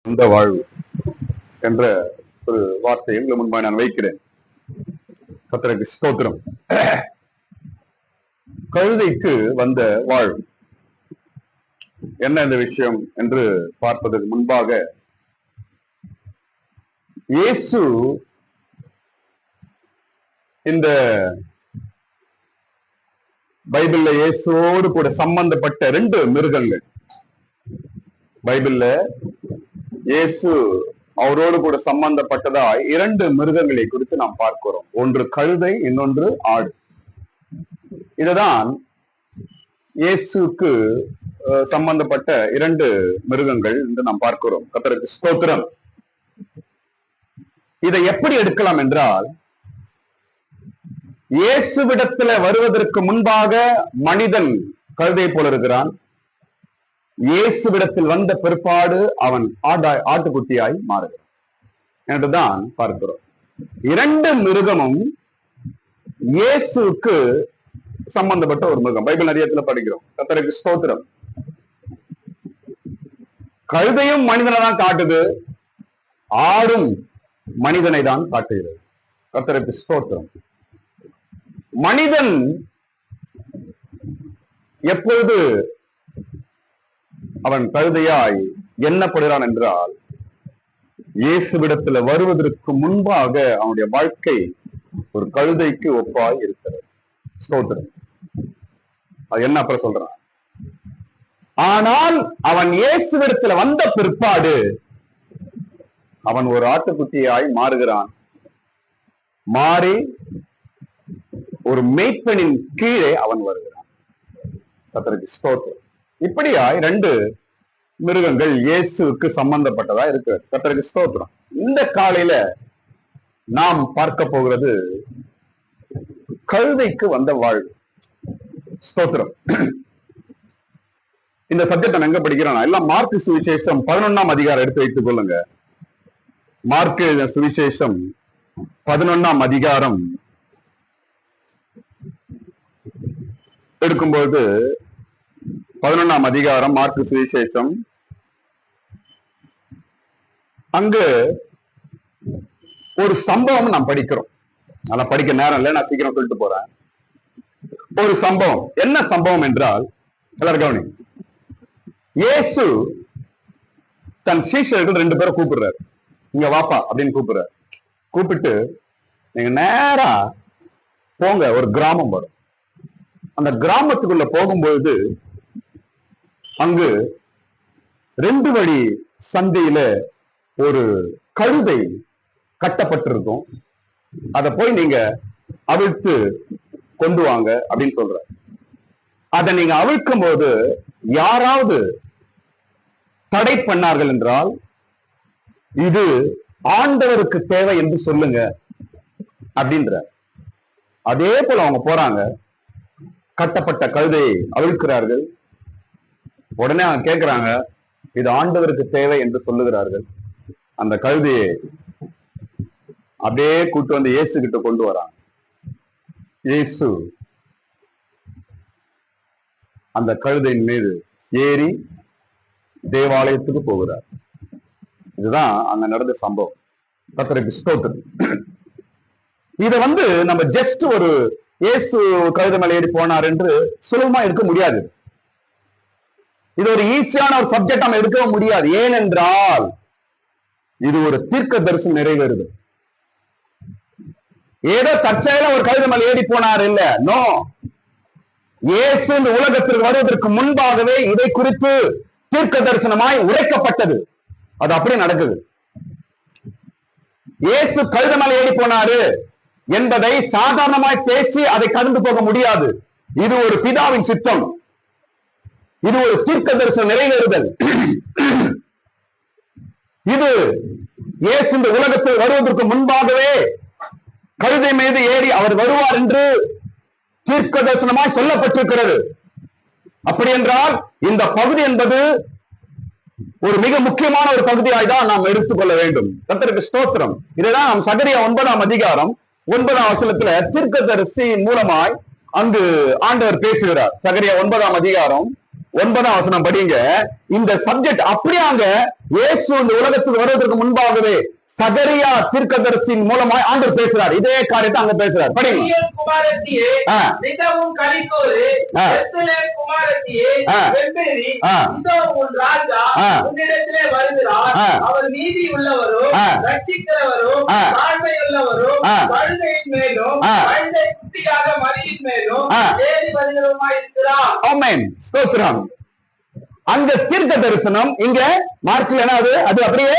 இந்த வாழ்வு என்ற ஒரு வார்த்தையை உங்கள் முன்பாக நான் வைக்கிறேன். கர்த்தருக்கு ஸ்தோத்திரம். கழுதைக்கு வந்த வாழ்வு என்ன இந்த விஷயம் என்று பார்ப்பதற்கு முன்பாக, இயேசு இந்த பைபிள்ல இயேசுவோடு கூட சம்பந்தப்பட்ட 2 மிருகங்கள், பைபிள்ல இயேசு அவரோடு கூட சம்பந்தப்பட்டதாய் 2 மிருகங்களை குறித்து நாம் பார்க்கிறோம். ஒன்று கழுதை, இன்னொன்று ஆடு. இதுதான் இயேசுக்கு சம்பந்தப்பட்ட 2 மிருகங்கள் என்று நாம் பார்க்கிறோம். கர்த்தருக்கு ஸ்தோத்திரம். இதை எப்படி எடுக்கலாம் என்றால், இயேசுவிடத்துல வருவதற்கு முன்பாக மனிதன் கழுதை போல இருக்கிறான். இயேசுவிடத்தில் வந்த பிற்பாடு அவன் ஆட்டுக்குட்டியாய் மாறுகிறான் என்றுதான் பார்க்கிறோம். 2 மிருகமும் இயேசுக்கு சம்பந்தப்பட்ட ஒரு மிருகம். பைபிள் நிறையத்துல படிக்கிறோம். கர்த்தருக்கு ஸ்தோத்திரம். கழுதையும் மனிதனை தான் காட்டுது, ஆடும் மனிதனை தான் காட்டுகிறது. கர்த்தருக்கு ஸ்தோத்திரம். மனிதன் எப்பொழுது அவன் கழுதையாய் எண்ணப்படுகிறான் என்றால், இயேசுவிடத்துல வருவதற்கு முன்பாக அவனுடைய வாழ்க்கை ஒரு கழுதைக்கு ஒப்பாய் இருக்கிறது. ஸ்தோத்திரம். அது என்ன அப்புறம் சொல்றான். ஆனால் அவன் இயேசுவிடத்துல வந்த பிற்பாடு அவன் ஒரு ஆட்டுக்குட்டியாய் மாறுகிறான். மாறி ஒரு மேய்ப்பனின் கீழே அவன் வருகிறான். கர்த்தருக்கு ஸ்தோத்திரம். இப்படியாய் 2 மிருகங்கள் இயேசுக்கு சம்பந்தப்பட்டதா இருக்கு. கர்த்தருக்கு ஸ்தோத்திரம். இந்த காலையில நாம் பார்க்க போகிறது கழுதைக்கு வந்த வாழ்வு. ஸ்தோத்திரம். இந்த சப்ஜெக்ட் நான் எங்க படிக்கிறேன்? எல்லாம் மார்க் சுவிசேஷம் 11ஆம் அதிகாரம் எடுத்து வைத்துக் கொள்ளுங்க. மார்க் சுவிசேஷம் 11ஆம் அதிகாரம் எடுக்கும்போது, 11ஆம் அதிகாரம் மார்க் சுவிசேஷம், அங்கு ஒரு சம்பவம் நாம் படிக்கிறோம். ஆனா படிக்க நேரம் இல்லை, நான் சீக்கிரம் சொல்லிட்டு போறேன். ஒரு சம்பவம். என்ன சம்பவம் என்றால், எல்லாரும் கவனி. இயேசு தன் சீஷர்கள் 2 பேரை கூப்பிடுறாரு. இங்க வாப்பா அப்படின்னு கூப்பிடுறாரு. கூப்பிட்டு, நீங்க நேரா போங்க, ஒரு கிராமம் வரும். அந்த கிராமத்துக்குள்ள போகும்பொழுது அங்கு 2 வழி சந்தையில ஒரு கழுதை கட்டப்பட்டிருக்கும். அதை போய் நீங்க அவிழ்த்து கொண்டு வாங்க அப்படின்னு சொல்ற. அதை நீங்க அவிழ்க்கும் போது யாராவது தடை பண்ணார்கள் என்றால், இது ஆண்டவருக்கு தேவை என்று சொல்லுங்க அப்படின்ற. அதே போல அவங்க போறாங்க, கட்டப்பட்ட கழுதையை அவிழ்க்கிறார்கள். உடனே அவங்க கேட்கிறாங்க, இது ஆண்டவருக்கு தேவை என்று சொல்லுகிறார்கள். அந்த கழுதையை அப்படியே கூட்டு வந்து இயேசு கிட்ட கொண்டு வராங்க. இயேசு அந்த கழுதையின் மீது ஏறி தேவாலயத்துக்கு போகிறார். இதுதான் அங்க நடந்த சம்பவம். கர்த்தருக்கு ஸ்தோத்திரம். இத நம்ம ஜஸ்ட் ஒரு இயேசு கழுதை மேல ஏறி போனார் என்று சுலபமா எடுக்க முடியாது. இது ஒரு ஈஸியான ஒரு சப்ஜெக்ட் நம்ம எடுக்கவும் முடியாது. ஏனென்றால் இது ஒரு தீர்க்க தரிசனம் நிறைவேறுது. ஏதோ தற்செயலா ஒரு கழுதை மேல ஏறி போனார் இல்ல. நோ, இயேசு இந்த உலகத்திற்கு வருவதற்கு முன்பாகவே இதை குறித்து தீர்க்க தரிசனமாய் உரைக்கப்பட்டது. அது அப்படியே நடக்குது. இயேசு கழுதை மேல ஏறி போனாரு என்பதை சாதாரணமாய் பேசி அதை கடந்து போக முடியாது. இது ஒரு பிதாவின் சித்தம். இது ஒரு தீர்க்க தரிசனம் நிறைவேறுதல். இது இயேசு இந்த உலகத்தில் வருவதற்கு முன்பாகவே கழுதை மீது ஏறி அவர் வருவார் என்று தீர்க்க தரிசனமாய் சொல்லப்பட்டிருக்கிறது. அப்படி என்றால் இந்த பகுதி என்பது ஒரு மிக முக்கியமான ஒரு பகுதியாய் தான் நாம் எடுத்துக்கொள்ள வேண்டும். கர்த்தருக்கு ஸ்தோத்திரம். இதைதான் நாம் சகரியா 9ஆம் அதிகாரம் 9ஆம் வசனத்துல தீர்க்கதரிசி மூலமாய் அங்கு ஆண்டவர் பேசுகிறார். சகரியா 9ஆம் அதிகாரம் 9ஆம் வசனம் படிங்க. இந்த சப்ஜெக்ட் அப்படியே அங்க இயேசு இந்த உலகத்துக்கு வருவதற்கு முன்பாகவே சகரியா தீர்க்கதரிசியின் மூலமாய் ஆண்டவர் பேசுறார். இதே காரியத்தை அங்க பேசுறார். படிங்க. அந்த தீர்க்க தரிசனம் இங்க மார்க்ல என்ன அது அப்படியே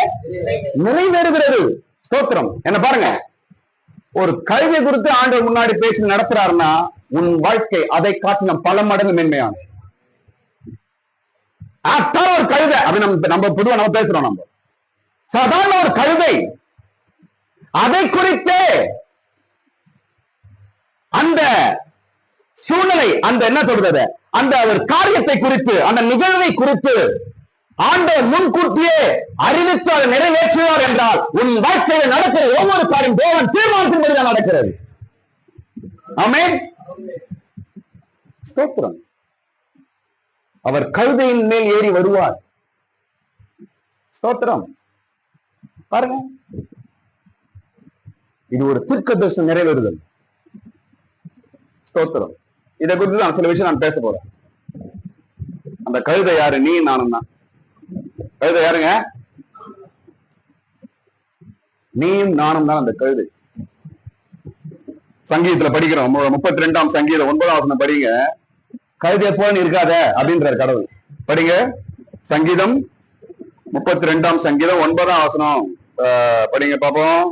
நிறைவேறுகிறது. ஸ்தோத்திரம். என்ன பாருங்க, ஒரு கழுதை குறித்து ஆண்டவர் முன்னாடி பேசி நடத்துறாருன்னா உன் வாழ்க்கை அதை காட்டிலும் பல மடங்கு மென்மையான ஒரு கழுதை. அது நம்ம பொதுவா நம்ம பேசுறோம். நம்ம சாதாரண ஒரு கழுதை, அதை குறித்தே அந்த சூழ்நிலை, அந்த என்ன சொல்றது, அந்த ஒரு காரியத்தை குறித்து, அந்த நிகழ்வை குறித்து ஆண்டவர் முன்கூட்டியே அறிவித்து அதை நிறைவேற்றுவார் என்றால் உன் வாழ்க்கையில் நடக்கிற ஒவ்வொரு காரியம் தேவன் தீர்மானத்தின்படிதான் நடக்கிறது. ஆமென். ஸ்தோத்திரம். அவர் கழுதையின் மேல் ஏறி வருவார். ஸ்தோத்திரம். பாருங்க, இது ஒரு தீர்க்கதரிசனம் நிறைவேறுதல். ஸ்தோத்திரம். இதை குறித்து நான் சில விஷயம் நான் பேச போறேன். அந்த கழுதை யாரு? நீ நானும் தான். கழுதை யாருங்க? நீயும் நானும் தான் அந்த கழுதை. சங்கீதத்துல படிக்கிறோம். 32ஆம் சங்கீதம் 9ஆம் வசனம் படிங்க. கழுதையை போல நீ இருக்காத அப்படின்றார் கடவுள். படிங்க. சங்கீதம் 32ஆம் சங்கீதம் 9ஆம் வசனம் படிங்க பாப்போம்.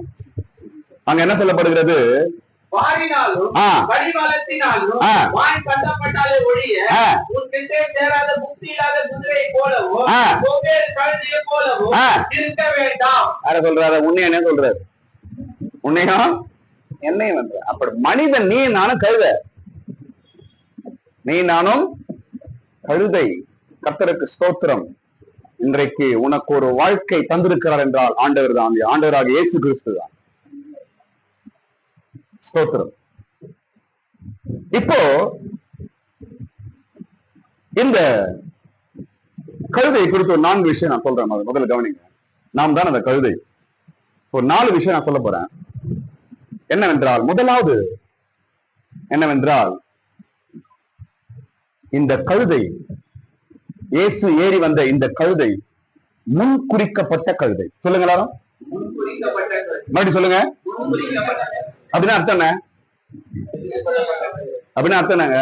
அங்க என்ன சொல்லப்படுகிறது? உன்னையும் சொல்றாரு, உன்னையும் என்னையும் வந்து அப்படி மனிதன் நீ நானும் கழுதை, நீ நானும் கழுதை. கர்த்தருக்கு ஸ்தோத்திரம். இன்றைக்கு உனக்கு ஒரு வாழ்க்கை தந்திருக்கிறார் என்றால் ஆண்டவர் தான், ஆண்டவராக இயேசு கிறிஸ்து தான். ஸ்தோத்திரம். இப்போ இந்த கழுதை குறித்து ஒரு 4 விஷயம் நான் சொல்றேன். முதல்ல கவனிங்க. நாம் தான் அந்த கழுதை. ஒரு 4 விஷயம் நான் சொல்ல போறேன். என்னவென்றால், முதலாவது என்னவென்றால், இந்த கழுதை, இயேசு ஏறி வந்த இந்த கழுதை முன் குறிக்கப்பட்ட கழுதை. சொல்லுங்களா? மறுபடியும் சொல்லுங்க. அப்படின்னா அர்த்தம் என்ன? அப்படின்னா அர்த்தம் என்னங்க?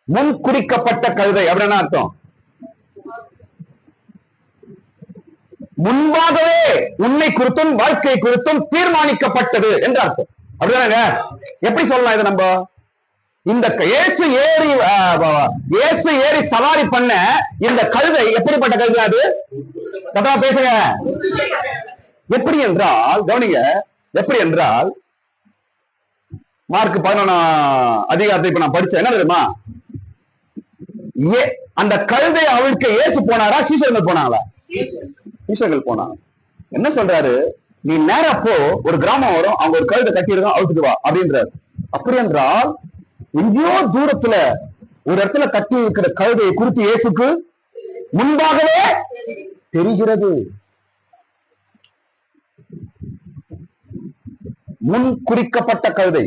முன் குறிக்கப்பட்ட கழுதை அப்படின்னா அர்த்தம் முன்பாகவே உன்னை குறித்தும் வாழ்க்கை குறித்தும் தீர்மானிக்கப்பட்டது என்று அர்த்தம். அப்படிதானங்க? எப்படி சொல்லலாம் இதை நம்ம? இந்த இயேசு ஏறி சவாரி பண்ண இந்த கழுதை எப்படிப்பட்ட கழுதை? அது கதா பேசுங்க. எப்படி என்றால், கவனிங்க, எப்படி என்றால், மார்க் 11ஆம் அதிகாரத்தை இப்ப நான் படிச்சேன். என்ன தெரியுமா? அந்த கழுதை அவளுக்கு இயேசு போனாரா, சீஷர்கள் போனாங்களா? சீஷர்கள் போனாங்க. என்ன சொல்றாரு? நீ நேரா போ, ஒரு கிராமம் வரும், அவங்க ஒரு கழுதை கட்டியிருக்கோம், அவுத்துட்டு வா அப்படின்றாரு. அப்படி என்றால் எங்கேயோ தூரத்துல ஒரு இடத்துல கட்டி இருக்கிற கழுதையை குறித்து இயேசுக்கு முன்பாகவே தெரிகிறது. முன் குறிக்கப்பட்ட கழுதை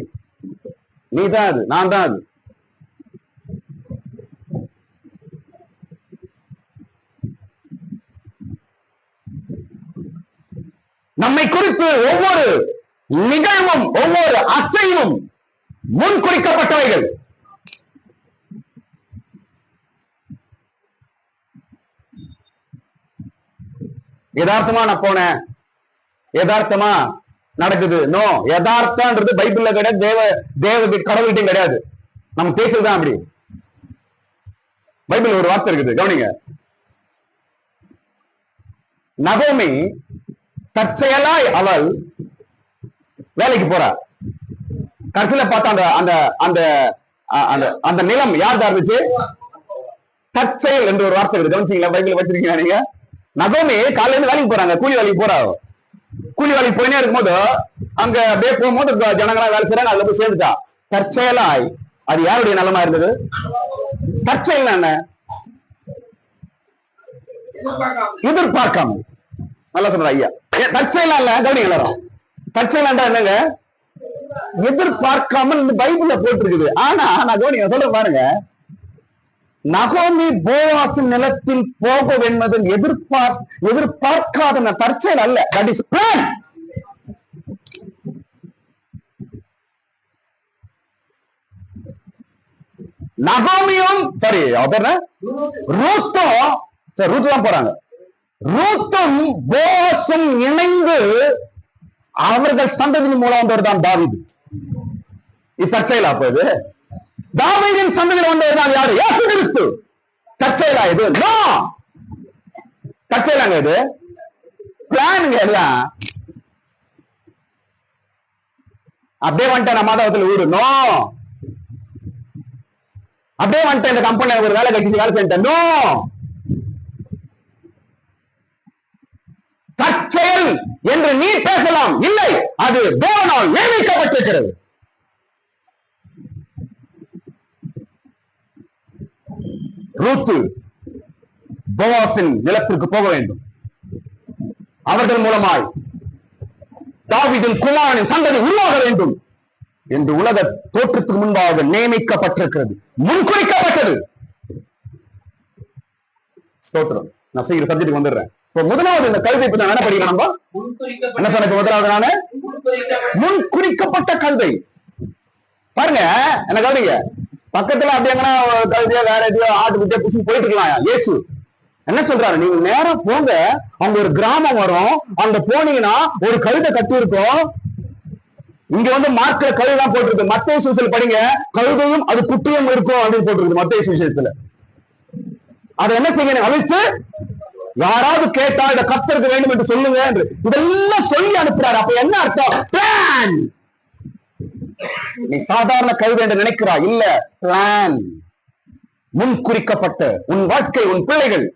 நீதான், அது நான் தான். அது நம்மை குறித்து ஒவ்வொரு நிகழ்வும் ஒவ்வொரு அசைவும் முன் குறிக்கப்பட்டவைகள். யதார்த்தமா நான் போனேன், யதார்த்தமா நடக்குது. நோ, யதார்த்தம்ன்றது பைபிள்ல கிடையாது, தேவ கடவுள்கிட்டையும் கிடையாது. நம்ம பேச்சுதான் அப்படி. பைபிள் ஒரு வார்த்தை இருக்குது, கவனிங்க. நகோமி தற்செயலாய் அவள் வேலைக்கு போறார். கடைசியில பார்த்தா அந்த அந்த அந்த அந்த நிலம் யார்தான் இருந்துச்சு? தற்செயல் என்று ஒரு வார்த்தை இருக்குது, கவனிச்சீங்களா? பைபிள் வச்சிருக்கீங்க நீங்க? நகோமி காலையில இருந்து வேலைக்கு போறாங்க, கூலி வேலைக்கு போறாங்க. கூலி வேலைக்கு போயினே இருக்கும்போது அங்க அப்படியே போகும்போது ஜனங்களா வேலை செய்யறாங்க, அதுல போய் சேர்ந்துட்டா. தற்செயலாய் அது யாருடைய நிலமா இருந்தது? தற்செயல் என்ன? எதிர்பார்க்காமல். நல்லா சொல்ற ஐயா. தற்செயலா இல்ல, கவனிங்க எல்லாரும். தற்செயலாண்டா என்னங்க? எதிர்பார்க்காமல் இந்த பைபிள்ல போட்டிருக்குது. ஆனா நான் கவனிங்க சொல்ற பாருங்க, நகோமி போவாசின் நிலத்தில் போக என்பது எதிர்பார்க்காத தற்செயல் அல்ல. That is plan. நகோமியும் சரி ரூத்தும் ரூத் தான் போறாங்க. ரூத்தும் போவாசும் இணைந்து அவர்கள் சந்ததியின் மூலம் வந்தவர் தான் தாவீது. இது தற்செயலா போகுது? தாவீதின் சந்ததியில் வந்தவர் தான் யாரு? இயேசு கிறிஸ்து. தற்செயலா இது? தற்செயலாங்க இது? பிளானுங்க எல்லாம். அப்படியே வந்துட்டேன் நான் மாதவத்தில் ஊரு. நோ. அப்படியே வந்துட்டேன் இந்த கம்பெனி ஒரு வேலை கட்சி வேலை செஞ்சேன். நோ. தற்செயல் என்று நீ பேசலாம். இல்லை, அது தேவனால் நியமிக்கப்பட்டிருக்கிறது. ரூத்து போவாசின் நிலத்திற்கு போக வேண்டும். அவர்கள் மூலமாய் தாவீதின் குமாரனின் சந்ததி உருவாக வேண்டும் என்று உலக தோற்றத்துக்கு முன்பாக நியமிக்கப்பட்டிருக்கிறது, முன்குறிக்கப்பட்டது. ஸ்தோத்திரம். நான் சீக்கிரம் சப்ஜெக்ட் வந்துடுறேன். முதலாவது இந்த கழுதை பத்தி என்ன படிக்கலாம்? என்ன சொன்ன முதலாவது நானு முன்குறிக்கப்பட்ட கழுதை. பாருங்க என்ன கவனிங்க, பக்கத்துல அப்படி எங்கன்னா கழுதையா வேற எதையோ ஆட்டு குட்டியா புடிச்சு போயிட்டு இருக்கலாம். இயேசு என்ன சொல்றாரு? நீங்க நேரம் போங்க, அங்க ஒரு கிராமம் வரும், அங்க போனீங்கன்னா ஒரு கழுதை கட்டி இருக்கும். இங்க வந்து மார்க்ல கழுதை தான் போட்டிருக்கு. மத்தேயு சுவிசேஷத்துல படிங்க, கழுதையும் அது குட்டியும் இருக்கும் அப்படின்னு போட்டிருக்கு மத்தேயு சுவிசேஷத்துல. அதை என்ன செய்யணும்? அழிச்சு யாராவது கேட்டா இதை கர்த்தருக்கு வேண்டும் என்று சொல்லுங்க என்று இதெல்லாம் சொல்லி அனுப்புறாரு. அப்ப என்ன அர்த்தம்? பிளான். நீ சாதாரண கழுதை என்று நினைக்கிறா? இல்ல, பிளான். முன்குறிக்கப்பட்ட உன் வாழ்க்கை, உன் பிள்ளைகள்,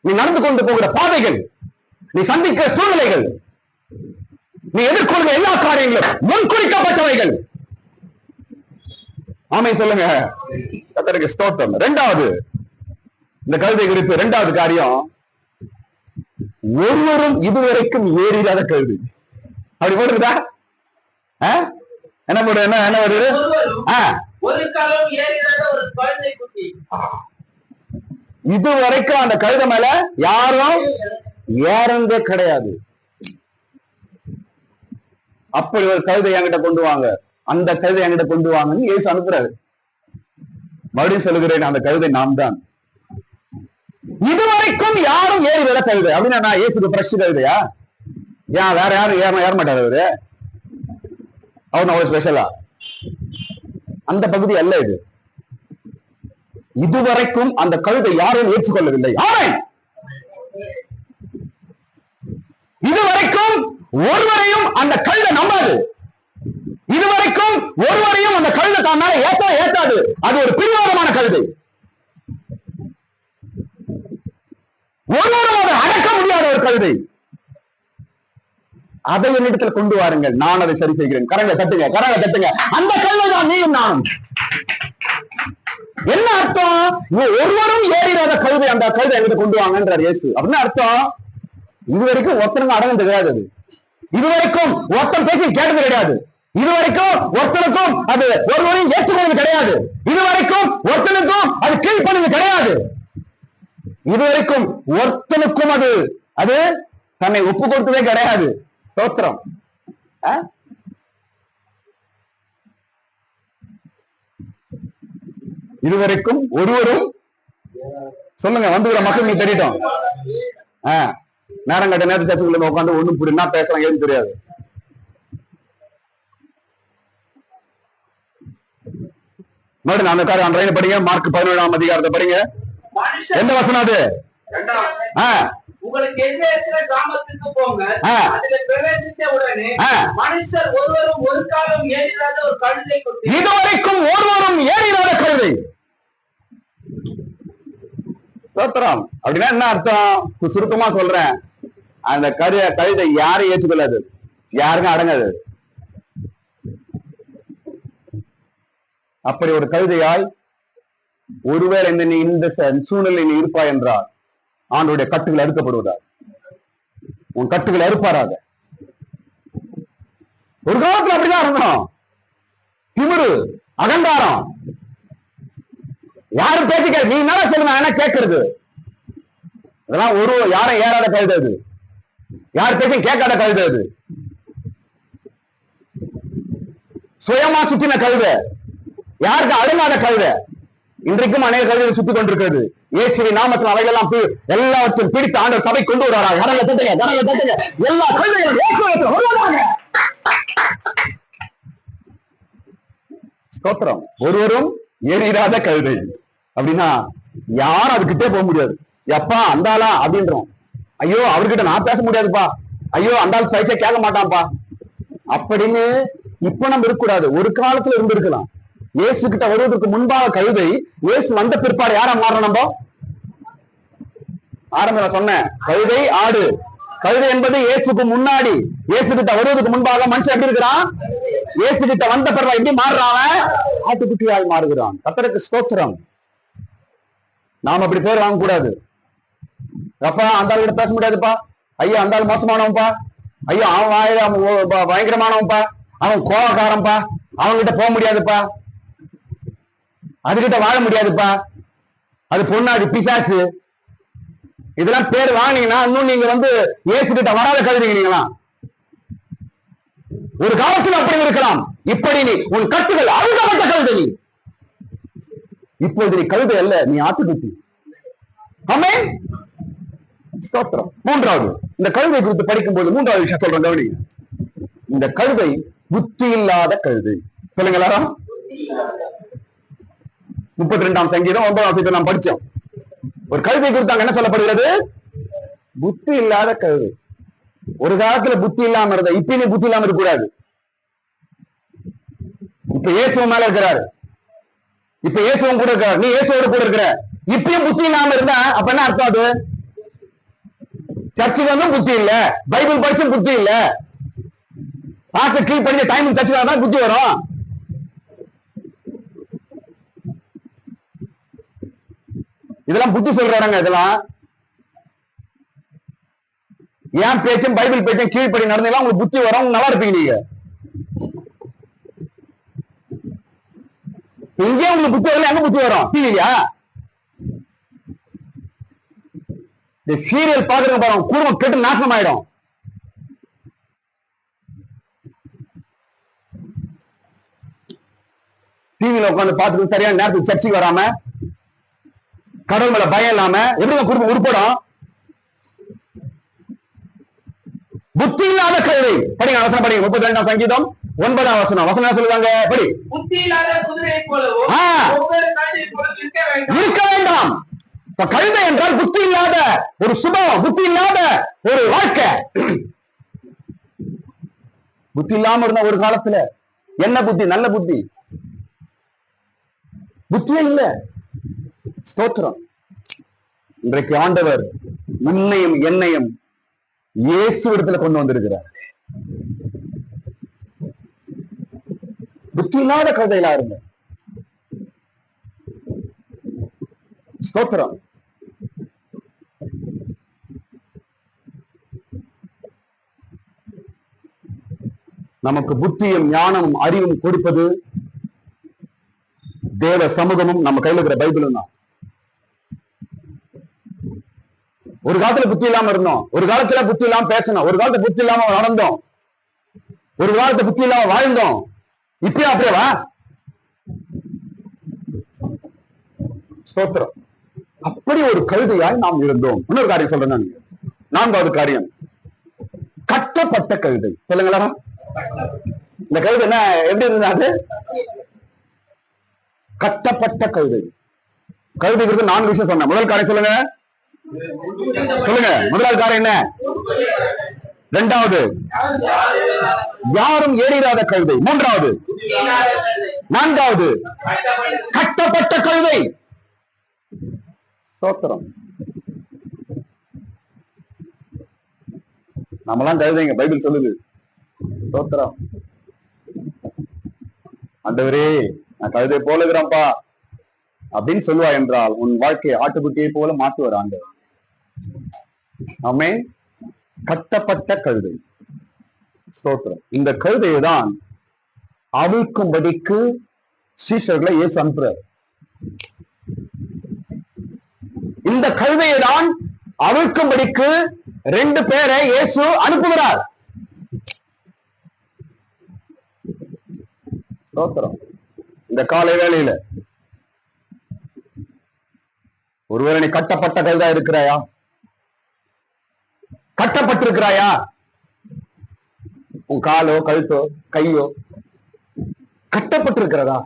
நீ நடந்து கொண்டு போகிற பாதைகள், நீ சந்திக்கிற சூழ்நிலைகள், நீ எதிர்கொள்கிற எல்லா காரியங்களும் முன்குறிக்கப்பட்டவைகள். ஆமை சொல்லுங்க. கர்த்தருக்கு ஸ்தோத்திரம். இரண்டாவது, இந்த கழுதை குறித்து இரண்டாவது காரியம், ஒருவரும் இதுவரைக்கும் ஏறிடாத கழுதை. அப்படி போட்டுருதா? என்ன போடு? என்ன வருது? இதுவரைக்கும் அந்த கழுதை மேல யாரும் ஏறந்தே கிடையாது. அப்படி ஒரு கழுதை என்கிட்ட கொண்டு வாங்க, அந்த கழுதை என்கிட்ட கொண்டு வாங்கன்னு இயேசு அனுப்புறாரு. மறுபடியும் சொல்லுகிறேன், அந்த கழுதை நாம் தான். இதுவரைக்கும் யாரும் ஏறி விட கழுதை அப்படின்னா நான் இயேசுக்கு பிரஷ் கழுதையா? ஏன் வேற யாரும் ஏற மாட்டாரு அவரு? அவன் அவ்வளவு ஸ்பெஷலா? அந்த பகுதி அல்ல இது. இதுவரைக்கும் அந்த கழுதை யாரும் ஏற்றுக்கொள்ளவில்லை. இதுவரைக்கும் ஒருவரையும் அந்த கழுதை நம்பாது. இதுவரைக்கும் ஒருவரையும் அந்த கழுதை தன்னால ஏத்தாது. அது ஒரு பிரிவாதமான கழுதை. ஒருவரும் அதை அடக்க முடியாத ஒரு கழுதை. அதை என்னிடத்தில் கொண்டு வாருங்கள், நான் அதை சரி செய்கிறேன். கரங்க தட்டுங்க, கரங்க தட்டுங்க. அந்த கழுதை தான் நீயும் நானும். என்ன அர்த்தம்? ஒருவரும் ஏறிடாத கழுதை, அந்த கழுதை என்கிட்ட கொண்டு வாங்கன்றார் இயேசு. அப்படின்னு அர்த்தம், இதுவரைக்கும் ஒருத்தனுக்கும் அடங்கு கிடையாது. இதுவரைக்கும் ஒருத்தன் பேச்சு கேட்டது கிடையாது. இதுவரைக்கும் ஒருத்தனுக்கும் அது ஒருவரையும் ஏற்றுக்கொள்வது கிடையாது. இதுவரைக்கும் ஒருத்தனுக்கும் அது கீழ்ப்பது கிடையாது. இதுவரைக்கும் ஒருத்தனுக்கும் அது தன்னை ஒப்பு கொடுத்ததே கிடையாது. ஸ்தோத்திரம். இதுவரைக்கும் ஒருவரும் சொல்லுங்க, வந்துகிற மக்கள் நீ தெரியட்டும். நேரம் கட்ட நேரத்து சர்ச்சுக்குள்ள உட்காந்து ஒண்ணும் புரியுமா பேசுறாங்க ஏன்னு தெரியாது. மறுபடியும் அந்த காரியம் அன்றைய படிங்க, மார்க் 17ஆம் அதிகாரத்தை படிங்க. எந்த வசனம் அது? உங்களுக்கு எங்க இருக்கிற கிராமத்துக்கு போங்க, அதுல பிரவேசித்த உடனே மனுஷர் ஒருவரும் ஒரு காலம் ஏறிடாத ஒரு கழுதை கொண்டு. இதுவரைக்கும் ஒருவரும் ஏறிடாத கழுதை. ஸ்தோத்திரம். அப்படின்னா என்ன அர்த்தம்? சுருக்கமா சொல்றேன், அந்த கழுதை யாரும் ஏற்றுக்கொள்ளாது, யாருக்கும் அடங்காது. அப்படி ஒரு கழுதையாய் ஒருவேளை இந்த சூழ்நிலை நீ இருப்பாய் என்றால் ஆண்டவருடைய கட்டுகள் அறுக்கப்படுவதாக. உன் கட்டுகள் அறுப்பாராக. ஒரு காலத்துல அப்படிதான் இருந்தோம். திமிரு, அகங்காரம், யாரும் பேசிக்க, நீ என்ன சொல்லுங்க என்ன கேட்கறது, அதெல்லாம் ஒரு யாரும் ஏறாத கழுதை அது, யார் பேச்சும் கேட்காத கழுதை அது, சுயமா சுத்தின கழுதை, யாருக்கு அடங்காத கழுதை. இன்றைக்கும் அநேக கழுதைகள் சுத்தி கொண்டிருக்கிறது. இயேசுவின் நாமத்தில் அவைகளெல்லாம் எல்லாவற்றையும் பிடித்து ஆண்டவர் சபை கொண்டு வருவாராக. கடலை தட்டுங்க, கடலை தட்டுங்க, எல்லா கழுதைகளும் வருவாங்க. ஸ்தோத்திரம். ஒருவரும் ஏறிடாத கழுதை அப்படின்னா யாரும் அதுகிட்டே போக முடியாது. எப்பா அந்தாளா அப்படின்றோம். ஐயோ அவர்கிட்ட நான் பேச முடியாதுப்பா, ஐயோ அந்த ஆள் பேச்ச கேட்க மாட்டான்ப்பா அப்படின்னு இப்ப நம்ம இருக்கக்கூடாது. ஒரு காலத்துல இருந்திருக்கலாம். இயேசு கிட்ட வருவதற்கு முன்பாக கழுதை, இயேசு வந்த பிற்பாடு யாரா மாறணும்? நம்ம ஆரம்ப சொன்னேன், கழுதை ஆடு. கழுதை என்பது இயேசுக்கு முன்னாடி, இயேசு கிட்ட வருவதற்கு முன்பாக மனுஷன் எப்படி இருக்கிறான்? இயேசு கிட்ட வந்த பிறகு எப்படி மாறுறான்? ஆட்டுக்குட்டியாய் மாறுகிறான். கர்த்தருக்கு ஸ்தோத்திரம். நாம அப்படி பேர் வாங்க கூடாது. அப்பா அந்த ஆள் கிட்ட பேச முடியாதுப்பா, ஐயா அந்த ஆள் மோசமானவன்பா, ஐயோ அவன் பயங்கரமானவன்பா, அவன் கோவக்காரன்பா, அவன்கிட்ட போக முடியாதுப்பா, அதுகிட்ட வாழ முடியாதுப்பா, அது பொண்ணாது பிசாசு, இதெல்லாம் பேர் வாங்கினீங்கன்னா இன்னும் நீங்க இயேசு கிட்ட வராத கழுதுங்களா. ஒரு காலத்தில் அப்படி இருக்கலாம். இப்படி நீ உன் கட்டுகள் அழுகப்பட்ட கழுதை, நீ இப்போது நீ கழுதை அல்ல, நீ ஆட்டுக்குட்டி. ஆமென். ஸ்தோத்திரம். மூன்றாவது, இந்த கழுதை குறித்து படிக்கும் போது மூன்றாவது விஷயம் சொல்றேன், கவனிங்க. இந்த கழுதை புத்தி இல்லாத கழுதை. சொல்லுங்களா? 32ஆம் சங்கீதம் 9ஆம் வசனத்தை நாம் படிச்சோம். ஒரு கழுதை குறித்து அங்க என்ன சொல்லப்படுகிறது? புத்தி இல்லாத கழுதை. ஒரு காலத்துல புத்தி இல்லாம இருந்த, இப்ப நீ புத்தி இல்லாம இருக்க கூடாது. இப்ப இயேசுவ மேல இருக்கிறாரு, இப்ப இயேசுவன் கூட இருக்கிறார், நீ இயேசுவோட கூட இருக்கிற. இப்பயும் புத்தி இல்லாம இருந்தா அப்ப என்ன அர்த்தம்? அது சர்ச்சுக்கு வந்தும் புத்தி இல்ல, பைபிள் படிச்சும் புத்தி இல்ல, பாஸ்டர் கீழ் படிச்ச டைம் சர்ச்சுக்கு தான் புத்தி வரும். இதெல்லாம் புத்தி சொல்றாங்க. இதெல்லாம் ஏன் பேச்சும் பைபிள் பேச்சும் கீழ்படி நடந்தீங்களா உங்களுக்கு புத்தி வரும், நல்லா இருப்பீங்க. நீங்க இங்கே உங்களுக்கு புத்தி வரல, எங்க புத்தி வரும்? டிவியா? இந்த சீரியல் பாக்குறவங்க பாருங்க, குடும்பம் கெட்டு நாசனம் ஆயிடும். டிவியில உட்காந்து பார்த்துட்டு சரியான நேரத்துக்கு சர்ச்சைக்கு வராம, கடவுள் மேல பயம் இல்லாம எப்படி குடும்பம் உருப்படும்? புத்தி இல்லாத கழுதை. படிங்க, அவசரம் படிங்க. 32ஆம் சங்கீதம் 9ஆம் வசனம். வசனம் சொல்லுவாங்க, படி. புத்தி இல்லாத குதிரை போலவும் இருக்க வேண்டாம். கழுதை என்றால் புத்தி இல்லாத ஒரு சுபாவம், புத்தி இல்லாத ஒரு வாழ்க்கை. புத்தி இல்லாம இருந்த ஒரு காலத்துல என்ன புத்தி? நல்ல புத்தி. புத்தியே இல்ல. ஸ்தோத்திரம். இன்றைக்கு ஆண்டவர் உன்னையும் என்னையும் இயேசு இடத்துல கொண்டு வந்திருக்கிறார். புத்தி இல்லாத கழுதைகளா இருங்க. ஸ்தோத்திரம். நமக்கு புத்தியும் ஞானமும் அறிவும் கொடுப்பது தேவ சமூகமும் நம்ம கையில் இருக்கிற பைபிளும் தான். ஒரு காலத்துல புத்தி இல்லாம இருந்தோம், ஒரு காலத்துல புத்தி இல்லாம பேசணும், ஒரு காலத்துல புத்தி இல்லாம நடந்தோம், ஒரு காலத்துல புத்தி இல்லாம வாழ்ந்தோம். இப்பயும் அப்படியேவா? ஸ்தோத்திரம். அப்படி ஒரு கழுதையாய் நாம் இருந்தோம். இன்னொரு காரியம் சொல்றேன் நான். 4வது காரியம், கட்டப்பட்ட கழுதை. சொல்லுங்களா? இந்த கழுதை என்ன எப்படி இருந்தது? கட்டப்பட்ட கழுதை. கழுதை குறித்து 4 விஷயம் சொன்னேன். முதல் காரியம் சொல்லுங்க, சொல்லுங்க. முதலாவது காரியம் என்ன? 2வது, யாரும் ஏறிடாத கழுதை. 3வது, 4வது, கட்டப்பட்ட கழுதை. ஸ்தோத்திரம். நம்மளாம் கழுதைங்க, பைபிள் சொல்லுது. ஸ்தோத்திரம். ஆண்டவரே நான் கழுதை போல இருக்கிறேன்ப்பா அப்படின்னு சொல்லுவா என்றால் உன் வாழ்க்கையை ஆட்டுக்குட்டியை போல மாற்றுவார் ஆண்டவர். ஆமென். கட்டப்பட்ட கழுதை. ஸ்தோத்திரம். இந்த கழுதையை தான் அவிழ்க்கும்படிக்கு சீஷர்களை இயேசு அனுப்புறார். இந்த கழுதையை தான் அவிழ்க்கும்படிக்கு 2 பேரை இயேசு அனுப்புகிறார். ஸ்தோத்திரம். இந்த காலை வேளையில ஒருவேளை நீ கட்டப்பட்ட கழுதா இருக்கிறாயா? கட்டப்பட்டிருக்கிறாயா? உன் காலோ கழுத்தோ கையோ கட்டப்பட்டிருக்கிறதா?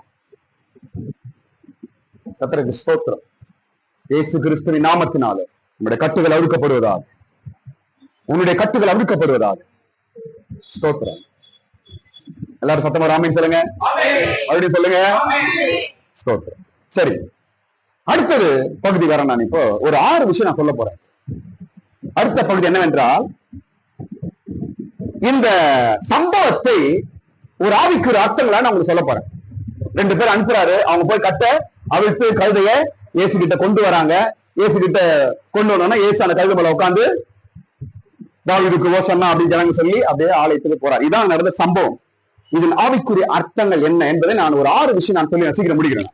கர்த்தருக்கு ஸ்தோத்திரம். இயேசு கிறிஸ்துவின் நாமத்தினால உன்னுடைய கட்டுகள் அவிழ்க்கப்படுவதாக, உன்னுடைய கட்டுகள் அவிழ்க்கப்படுவதாக. ஸ்தோத்திரம். எல்லாரும் சத்தமா ஆமென் சொல்லுங்க. மறுபடியும் சொல்லுங்க. ஸ்தோத்திரம். சரி, அடுத்தது பகுதி வரேன். நான் இப்போ ஒரு 6 விஷயம் நான் சொல்ல போறேன். அடுத்த பகுதி என்னவென்றால், இந்த சம்பவத்தை ஒரு ஆவிக்குரிய அர்த்தங்களா நான் உங்களுக்கு சொல்ல போறேன். 2 பேர் அனுப்புறாரு. அவங்க போய் கட்ட அவிழ்த்து கழுதைய இயேசு கிட்ட கொண்டு வராங்க. இயேசு கிட்ட கொண்டு வந்தோம்னா இயேசு அந்த கழுதை மேல உட்காந்து தாவீதுக்கு ஓசன்னா அப்படின்னு ஜனங்க சொல்லி அப்படியே ஆலயத்துக்கு போறார். இதான் நடந்த சம்பவம். இதன் ஆவிக்குரிய அர்த்தங்கள் என்ன என்பதை நான் ஒரு 6 விஷயம் நான் சொல்லி சீக்கிரம் முடிக்கிறேன்.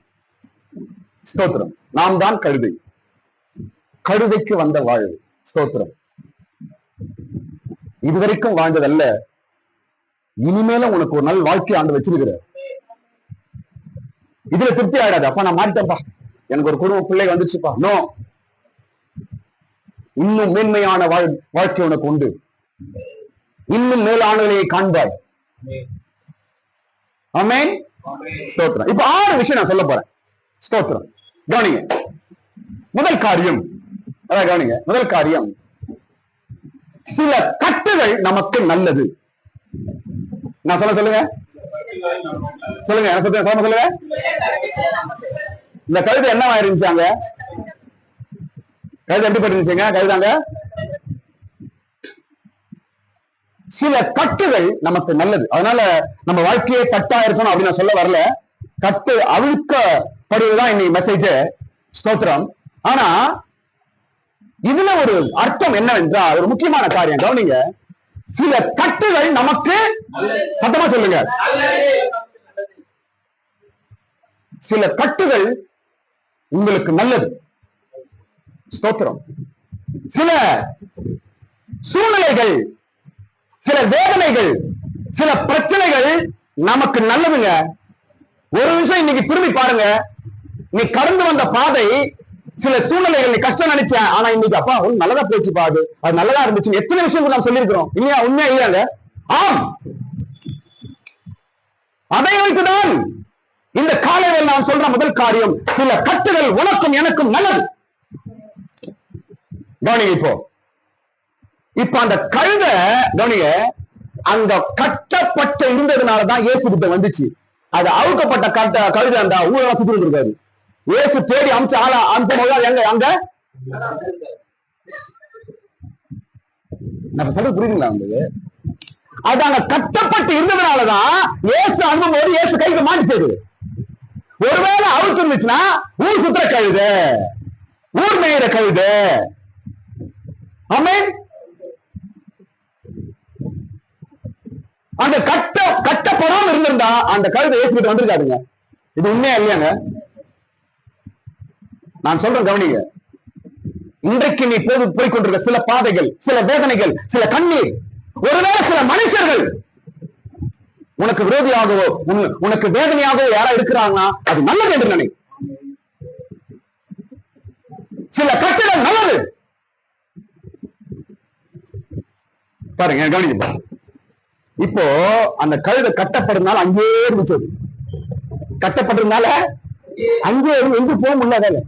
ஸ்தோத்திரம். நாம் தான் கழுதை. கழுதைக்கு வந்த வாழ்வு. ஸ்தோத்திரம். இதுவரைக்கும் வாழ்ந்ததல்ல, இனிமேலும் உனக்கு ஒரு நாள் வாழ்க்கை ஆண்டு வச்சிருக்கிற. இதுல திருப்தி ஆயிடாது. அப்ப நான் மாட்டேன்ப்பா, எனக்கு ஒரு குடும்ப பிள்ளை வந்துச்சுப்பா. நோ, இன்னும் மேன்மையான வாழ்க்கை உனக்கு உண்டு. இன்னும் மேலானவனையை காண்பாய். ஆமென். ஸ்தோத்திரம். இப்ப 6 விஷயம் நான் சொல்ல போறேன். ஸ்தோத்திரம். கவனிங்க. முதல் காரியம், அதான் கவனிங்க. முதல் காரியம், சில கட்டுகள் நமக்கு நல்லது. நான் சொல்லுங்க சொல்லுங்க சொல்லுங்க. இந்த கழுதை என்னவா இருந்துச்சாங்க? கழுதை எப்படி பட்டிருந்துச்சுங்க? கழுதாங்க சில கட்டுகள் நமக்கு நல்லது. அதனால நம்ம வாழ்க்கையே கட்டா இருக்கணும் அப்படின்னு நான் சொல்ல வரல. கட்டு அவிழ்க்கப்படுவதுதான் இன்னைக்கு மெசேஜ். ஸ்தோத்திரம். ஆனா இதுல ஒரு அர்த்தம் என்னவென்றால், ஒரு முக்கியமான காரியம் கவனிங்க. சில கட்டுகள் நமக்கு, சத்தமா சொல்லுங்க, சில கட்டுகள் உங்களுக்கு நல்லது. ஸ்தோத்திரம். சில சூழ்நிலைகள், சில வேதனைகள், சில பிரச்சனைகள் நமக்கு நல்லதுங்க. ஒரு நிமிஷம் இன்னைக்கு திரும்பி பாருங்க. நீ கடந்து வந்த பாதை, சில சூழ்நிலைகள் நீ கஷ்டம் நினைச்ச, ஆனா இன்னைக்கு அப்பா நல்லதா போச்சு பாது, அது நல்லதா இருந்துச்சு. எத்தனை விஷயம் நாம் சொல்லியிருக்கிறோம் இல்லையா? உண்மையா இல்லையாங்க? ஆம். அதை வைத்துதான் இந்த காலையில் நான் சொல்ற முதல் காரியம், சில கட்டுகள் உனக்கும் எனக்கும் நல்லது. கவனிங்க. இப்ப அந்த கழுத கவனிங்க, அந்த கட்டப்பட்ட இருந்ததுனாலதான் இயேசு கிட்ட வந்துச்சு. அது அவுக்கப்பட்ட கழுத அந்த ஊரெல்லாம் சுத்தி இருக்காரு. இயேசு தேடி அமிச்ச ஆளா அந்த போது எங்க அங்க நம்ம சொல்ல புரியுதுங்களா? அது அங்க கட்டப்பட்டு இருந்ததுனாலதான் இயேசு அனுப்பும்போது இயேசு கைக்கு மாட்டிச்சது. ஒருவேளை அவுத்து இருந்துச்சுன்னா ஊர் சுத்துற கழுது, ஊர் மேயிற கழுது. ஆமென். அந்த கட்டப்படாம இருந்திருந்தா அந்த கழுதை இயேசு கிட்ட வந்திருக்காதுங்க. இது உண்மையா இல்லையாங்க? நான் சொல்றேன் கவனிங்க. இன்றைக்கு நீ போய்கொண்டிருக்க சில பாதைகள், சில வேதனைகள், சில கண்ணீர், ஒருவேளை சில மனுஷர்கள் உனக்கு விரோதியாகவோ உனக்கு வேதனையாகவோ யாரா இருக்கிறாங்கன்னா அது நல்லது என்று நினை. சில கட்டுகள் நல்லது. பாருங்க, கவனிங்க. இப்போ அந்த கழுதை கட்டப்படுறதுனால அங்கேயே இருந்துச்சு. கட்டப்பட்டதுனால அங்கே எங்க போக முடியாத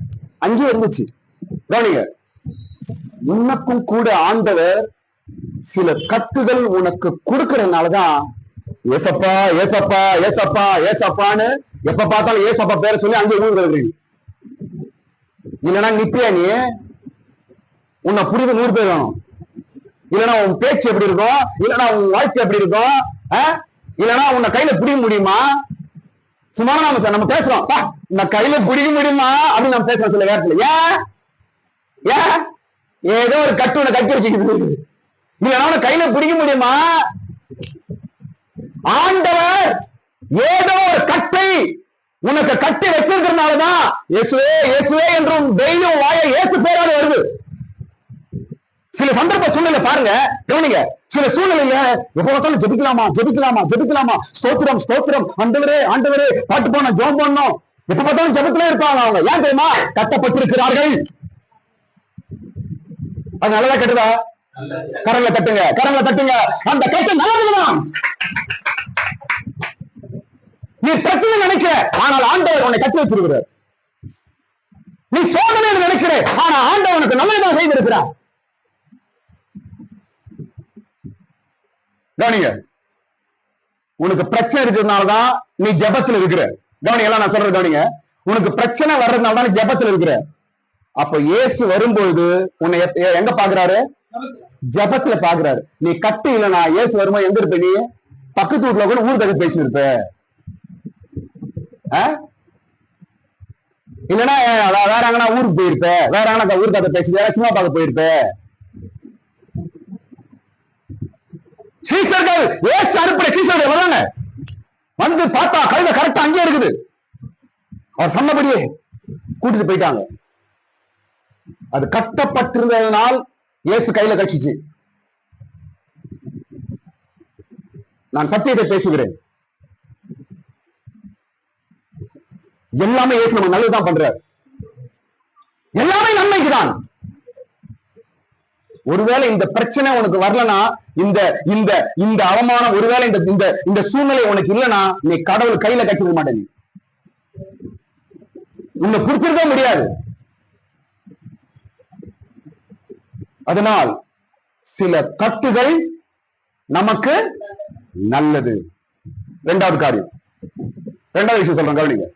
அங்கே இருந்துச்சு. கவனிங்க. உனக்கும் கூட ஆண்டவர் சில கட்டுகள் உனக்கு கொடுக்கறதுனாலதான் ஏசப்பா ஏசப்பா ஏசப்பா ஏசப்பான்னு எப்ப பார்த்தாலும் ஏசப்பா பேரை சொல்லி அங்கே ஊருக்கு. இல்லைன்னா நிப்பியா நீ, உன்னை புரியுது 100 பேர் வேணும். இல்லைன்னா உன் பேச்சு எப்படி இருக்கும், இல்லைன்னா உன் வாழ்க்கை எப்படி இருக்கும், இல்லைன்னா உன்னை கையில பிடிக்க முடியுமா? சும்மா நம்ம பேசுறோம், இந்த கையில பிடிக்க முடியுமா அப்படின்னு நம்ம பேசுறோம் சில நேரத்துல. ஏன் ஏதோ ஒரு கட்டு ஒண்ணு கட்டி வச்சுக்குது. நீங்க கையில பிடிக்க முடியுமா? ஆண்டவர் ஏதோ ஒரு கட்டை உனக்கு கட்டி வச்சிருக்கிறதுனாலதான் இயேசுவே இயேசுவே என்றும் தெய்வம் வாய இயேசு பேரால வருது. சில சந்தர்ப்ப சூழ்நிலை பாருங்க, கவனிங்க. சில சூழ்நிலையில எப்ப பார்த்தாலும் ஜெபிக்கலாமா ஜெபிக்கலாமா ஜெபிக்கலாமா, ஸ்தோத்திரம் ஸ்தோத்திரம், ஆண்டவரே ஆண்டவரே, பாட்டு போன ஜெபம் பண்ணணும், எப்ப பார்த்தாலும் ஜெபத்திலே இருப்பாங்க அவங்க. ஏன் தெரியுமா? கட்டப்பட்டிருக்கிறார்கள். அது நல்லதா கட்டுதா? கரங்களை தட்டுங்க, கரங்களை தட்டுங்க. அந்த கட்டு நல்லதுதான். நீ பிரச்சனை நினைக்கிற, ஆனால் ஆண்டவர் உன்னை கட்டி வச்சிருக்கிறார். நீ சோதனை நினைக்கிற, ஆனா ஆண்டவர் உனக்கு நல்லதான் செய்திருக்கிறார். கவனிங்க, உனக்கு பிரச்சனை இருக்கிறதுனாலதான் நீ ஜெபத்துல இருக்கிற. கவனிங்க, எல்லாம் நான் சொல்றது கவனிங்க. உனக்கு பிரச்சனை வர்றதுனால தான் நீ ஜெபத்துல இருக்கிற. அப்ப இயேசு வரும்பொழுது உன்னை எங்க பாக்குறாரு? ஜெபத்துல பாக்குறாரு. நீ கட்டு இல்லைனா இயேசு வரும்போது எங்க இருப்ப? நீ பக்கத்து வீட்டுல கூட ஊர் கதை பேசியிருப்ப. இல்லைன்னா வேற எங்கன்னா ஊருக்கு போயிருப்ப, வேற எங்கன்னா ஊர் கதை பேசி வேற சினிமா பார்க்க போயிருப்ப. சீசர்கள் ஏசு அனுப்புற சீசர்கள் வராங்க, வந்து பார்த்தா கழுதை கரெக்டா அங்கே இருக்குது. அவர் சொன்னபடியே கூட்டிட்டு போயிட்டாங்க. அது கட்டப்பட்டிருந்ததனால் இயேசு கையில கட்சிச்சு. நான் சத்தியத்தை பேசுகிறேன். எல்லாமே இயேசு நம்ம நல்லதுதான் பண்றார். எல்லாமே நன்மைக்குதான். ஒருவேளை இந்த பிரச்சனை உனக்கு வரலனா, இந்த இந்த இந்த அவமானம், ஒருவேளை இந்த இந்த இந்த சூழ்நிலை உனக்கு இல்லைன்னா, நீ கடவுள் கையில கட்சிக்க மாட்டே. நீ உன்னை பிடிச்சிருக்க முடியாது. அதனால் சில கட்டுகள் நமக்கு நல்லது. இரண்டாவது காரியம், இரண்டாவது விஷயம் சொல்றேன், கவனிங்க.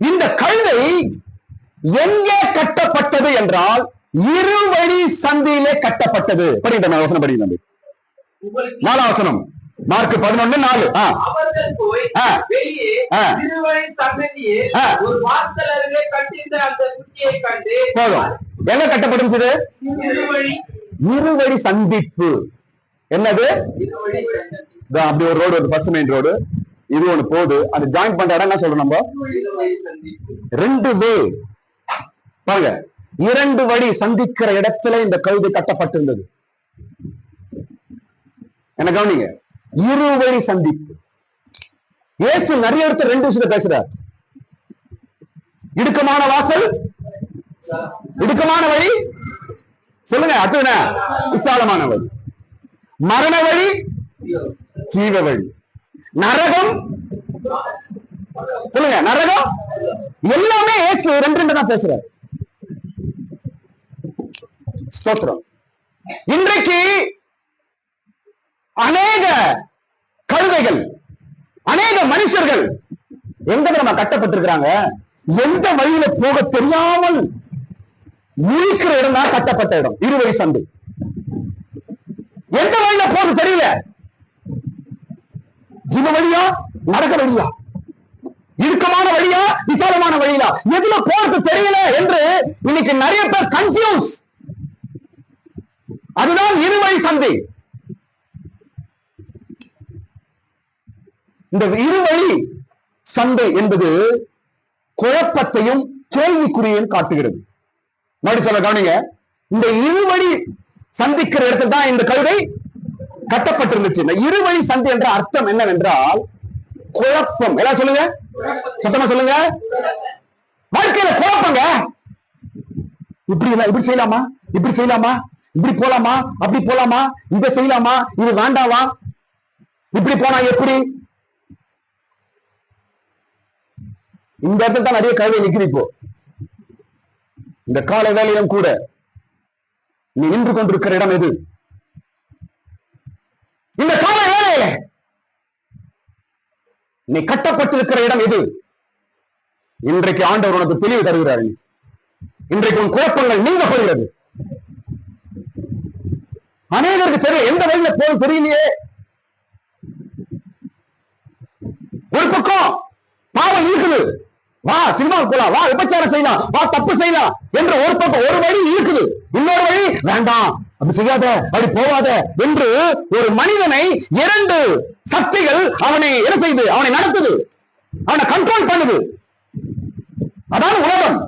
இந்த கழுதை எங்கே கட்டப்பட்டது என்றால் இருவழி சந்தியிலே கட்டப்பட்டது. படிக்கிட்ட வசனம் படிக்க. 4 வசனம், மார்க் 11:4. அவர்கள் போய் வெளியே இருவழி சந்தியில் ஒரு வாசல் அருகே கட்டியிருந்த அந்த குட்டியை கண்டு. போதும். எங்க கட்டப்பட்டுச்சு? இருவழி சந்திப்பு. என்னது? அப்படி ஒரு ரோடு, ஒரு ஃபர்ஸ்ட் மெயின் ரோடு, இது ஒண்ணு போகுது. அது ஜாயின் பண்ற இடம் என்ன சொல்றோம் நம்ம? 2 வே. பாருங்க, 2 வழி சந்திக்கிற இடத்துல இந்த கழுதை கட்டப்பட்டிருந்தது. என்ன கவனிங்க, இருவழி சந்திப்பு. இயேசு நிறைய இடத்துல 2 விஷயத்தை பேசுறார். இடுக்கமான வாசல், இடுக்கமான வழி, சொல்லுங்க. அடுத்த விசாலமான வழி, மரண வழி, ஜீவ வழி, நரகம், சொல்லுங்க நரகம். எல்லாமே இயேசு 2 தான் பேசுறார். ஸ்தோத்திரம். இன்றைக்கு அநேக கழுதைகள், அநேக மனுஷர்கள் எங்க நம்ம கட்டப்பட்டிருக்கிறாங்க? எந்த வழியில போக தெரியாமல் முழிக்கிற இடம் தான் கட்டப்பட்ட இடம், இருவழி சந்து. எந்த வழியில போக தெரியல. ஜீவ வழியா, நரக வழியா, இறுக்கமான வழியா, விசாலமான வழியா, எதுல போறது தெரியல என்று இன்னைக்கு நிறைய பேர் கன்ஃபியூஸ். அதுதான் இருவழி சந்தை. இந்த இருவழி சந்தை என்பது குழப்பத்தையும் கேள்விக்குறியையும் காட்டுகிறது. மறுபடியும் சொல்ல கவனிங்க. இந்த இருவழி சந்திக்கிற இடத்துல தான் இந்த கழுதை கட்டப்பட்டிருந்துச்சு. இந்த இருவழி சந்தை என்ற அர்த்தம் என்னவென்றால் குழப்பம். எல்லாம் சொல்லுங்க, சத்தமா சொல்லுங்க. வாழ்க்கையில குழப்பங்க. இப்படி செய்யலாமா, இப்படி செய்யலாமா, இப்படி போலாமா, அப்படி போலாமா, இதை செய்யலாமா, இது வேண்டாமா, இப்படி போனா எப்படி? இந்த இடத்துல தான் நிறைய கழுதை நிக்குது. இப்போ இந்த கால வேலையிலும் கூட நீ நின்று கொண்டிருக்கிற இடம் எது? இந்த கால வேலையில நீ கட்டப்பட்டிருக்கிற இடம் எது? இன்றைக்கு ஆண்டவர் உனக்கு தெளிவு தருகிறார். இன்றைக்கு உன் குழப்பங்கள் நீங்கப்படுகிறது. அநேகருக்கு தெரியல, எந்த வழியில போய் தெரியலையே. ஒரு பக்கம் பாவம் இருக்குது, வா சினிமாவுக்கு போலாம், வா விபச்சாரம் செய்யலாம், வா தப்பு செய்யலாம் என்று ஒரு பக்கம் ஒரு வழி இருக்குது. இன்னொரு வழி வேண்டாம், அப்படி செய்யாத, அப்படி போவாத என்று ஒரு மனிதனை இரண்டு சக்திகள் அவனை என்ன செய்து, அவனை நடத்துது, அவனை கண்ட்ரோல் பண்ணுது. அதான் உலகம்.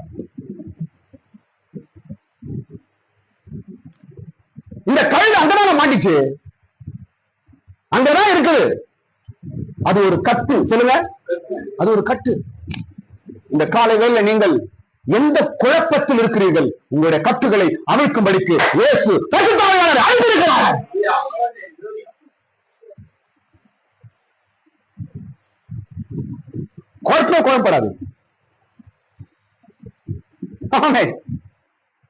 இந்த கழுதை அங்கதான் மாட்டிச்சு, அங்கதான் இருக்குது. அது ஒரு கட்டு, சொல்லுங்க, அது ஒரு கட்டு. இந்த காலை வேளையில நீங்கள் எந்த குழப்பத்தில் இருக்கிறீர்கள், உங்களுடைய கட்டுகளை அமைக்கும்படிக்கு இயேசு பரிசுத்தாவியானவரை அழைத்திருக்கிறார். குழப்பப்படாது.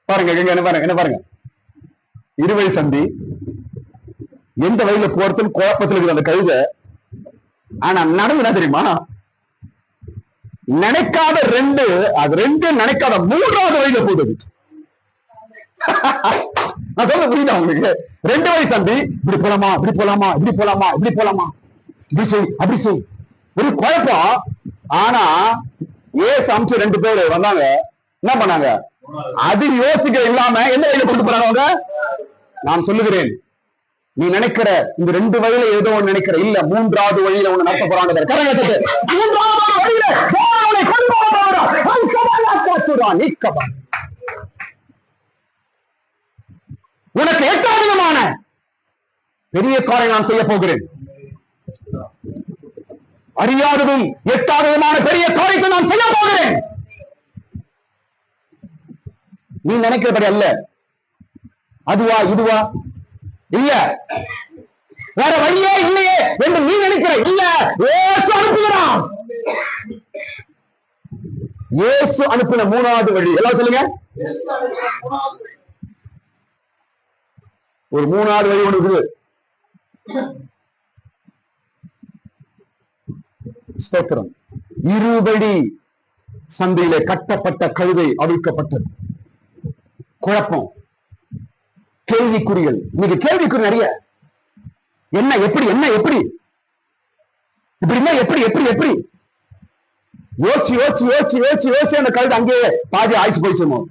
பாருங்க, என்ன பாருங்க, என்ன பாருங்க, இருவழி சந்தி, எந்த வழியில போறதுன்னு குழப்பத்தில் இருக்குது அந்த கழுதை. ஆனா நடந்துனா தெரியுமா, நினைக்காத ரெண்டு, அது ரெண்டு நினைக்காத மூன்றாவது வழியில போகுது. நான் சொல்ல புரியுதா உங்களுக்கு? ரெண்டு வழி சந்தி, இப்படி போலாமா, இப்படி போலாமா, இப்படி போலாமா, இப்படி போலாமா, இப்படி செய், அப்படி செய், ஒரு குழப்பம். ஆனா ஏசு அம்சம் ரெண்டு பேரு வந்தாங்க, என்ன பண்ணாங்க, அது யோசிக்க இல்லாம எந்த வழியில கொண்டு போறாங்க அவங்க? நான் சொல்லுகிறேன், நீ நினைக்கிற இந்த ரெண்டு வழியில ஏதோ ஒன்று நினைக்கிற, இல்ல மூன்றாவது வழியில ஒண்ணு நடத்த போறாங்க. மூன்றாவது வழியில உனக்கு எட்டாவிதமான பெரிய காரை நான் செய்ய போகிறேன். அறியாததும் எட்டாவிதமான பெரிய காரியத்தை நான் செய்ய போகிறேன். நீ நினைக்கிறபடி அல்ல. அதுவா இதுவா இல்ல, வேற வழியே இல்லையே என்று நீ நினைக்கிற, இல்ல, இயேசு அனுப்புகிறான். இயேசு அனுப்பின மூணாவது வழி, எல்லாம் சொல்லுங்க. ஒரு மூணாவது வழி ஒன்று இருக்குது. ஸ்தோத்திரம். இருபடி சந்தையிலே கட்டப்பட்ட கழுதை அவிழ்க்கப்பட்டது. குழப்பம், கேள்விக்குறிகள். இன்னைக்கு கேள்விக்குறி நிறைய. என்ன எப்படி, என்ன எப்படி, இப்படின்னா எப்படி எப்படி எப்படி யோசிச்சு யோசிச்சு யோசிச்சு யோசிச்சு யோசிச்சு அந்த கழுதை அங்கேயே பாதி ஆயுசு போயிடுச்சுமோ.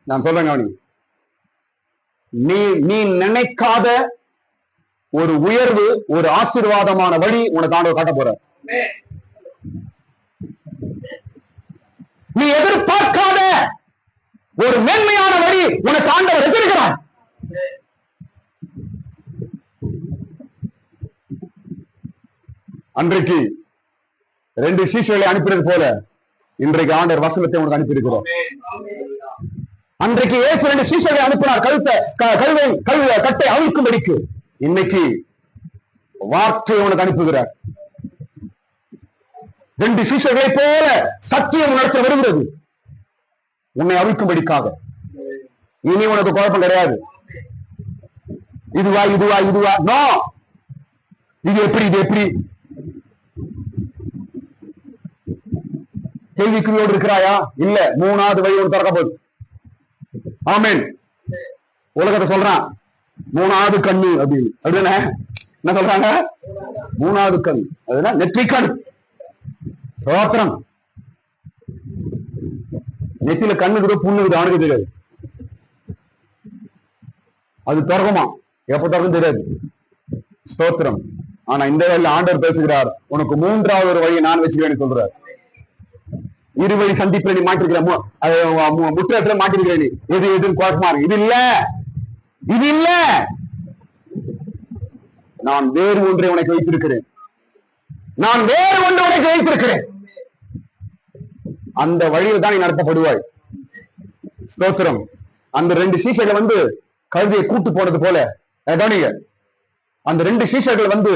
நான் சொல்றேன், நீ நீ நினைக்காத ஒரு உயர்வு, ஒரு ஆசீர்வாதமான வழி உனக்கு ஆண்டவர் காட்ட போற. நீ எதிர்பார்க்காத ஒரு மேன்மையான வழி உனக்கு ஆண்டவர் எதிர்க்கிறார். அன்றைக்கு ரெண்டு சீஷர்களை அனுப்பினது போல இன்றைக்கு ஆண்டவர் வசனத்தை உனக்கு அனுப்பியிருக்கிறோம். அன்றைக்கு இயேசு ரெண்டு சீஷர்களை அனுப்பினார் கட்டை அவிழ்க்கும்படிக்கு. இன்னைக்கு வார்த்தையை உனக்கு அனுப்புகிறார். ரெண்டு சீஷர்களை போல சத்தியம் நடத்த வருகிறது உன்னை அவிழ்க்கும்படிக்காக. இனி உனக்கு குழப்பம் கிடையாது. இதுவா இதுவா இதுவா, நோ, இது எப்படி, இது எப்படி, கேள்விக்குறியோடு இருக்கிறாயா? இல்ல, மூணாவது வழி ஒன்று திறக்க போகுது. ஆமென். உலகத்தை சொல்றான் மூணாவது கண்ணு அப்படின்னு, அப்படின்னா என்ன சொல்றாங்க? மூணாவது கண், அதுனா நெற்றிக்கண். சோத்திரம். நெத்தியில கண்ணுக்குதோ புண்ணுக்குதோ அவனுக்கு தெரியாது. அது திறக்குமா, எப்ப திறக்கும் தெரியாது. ஸ்தோத்திரம். ஆனா இந்த வேளையில ஆண்டவர் பேசுகிறார், உனக்கு மூன்றாவது ஒரு வழியை நான் வச்சுக்கிறேன்னு சொல்றார். இருவழி சந்திப்புல நீ மாட்டிருக்கிற, முற்றத்துல மாட்டிருக்கிற, நீ எது எதுன்னு குழப்பமா இருக்கு. இது இல்ல, இது இல்ல, நான் வேறு ஒன்றை உனக்கு வைத்திருக்கிறேன். நான் வேறு ஒன்றை உனக்கு வைத்திருக்கிறேன். அந்த வழியில் தான் நீ நடத்தப்படுவாய். ஸ்தோத்திரம். அந்த ரெண்டு சீஷர்கள் வந்து கழுதையை கூட்டு போனது போல, கவனிங்க, அந்த ரெண்டு சீஷர்கள் வந்து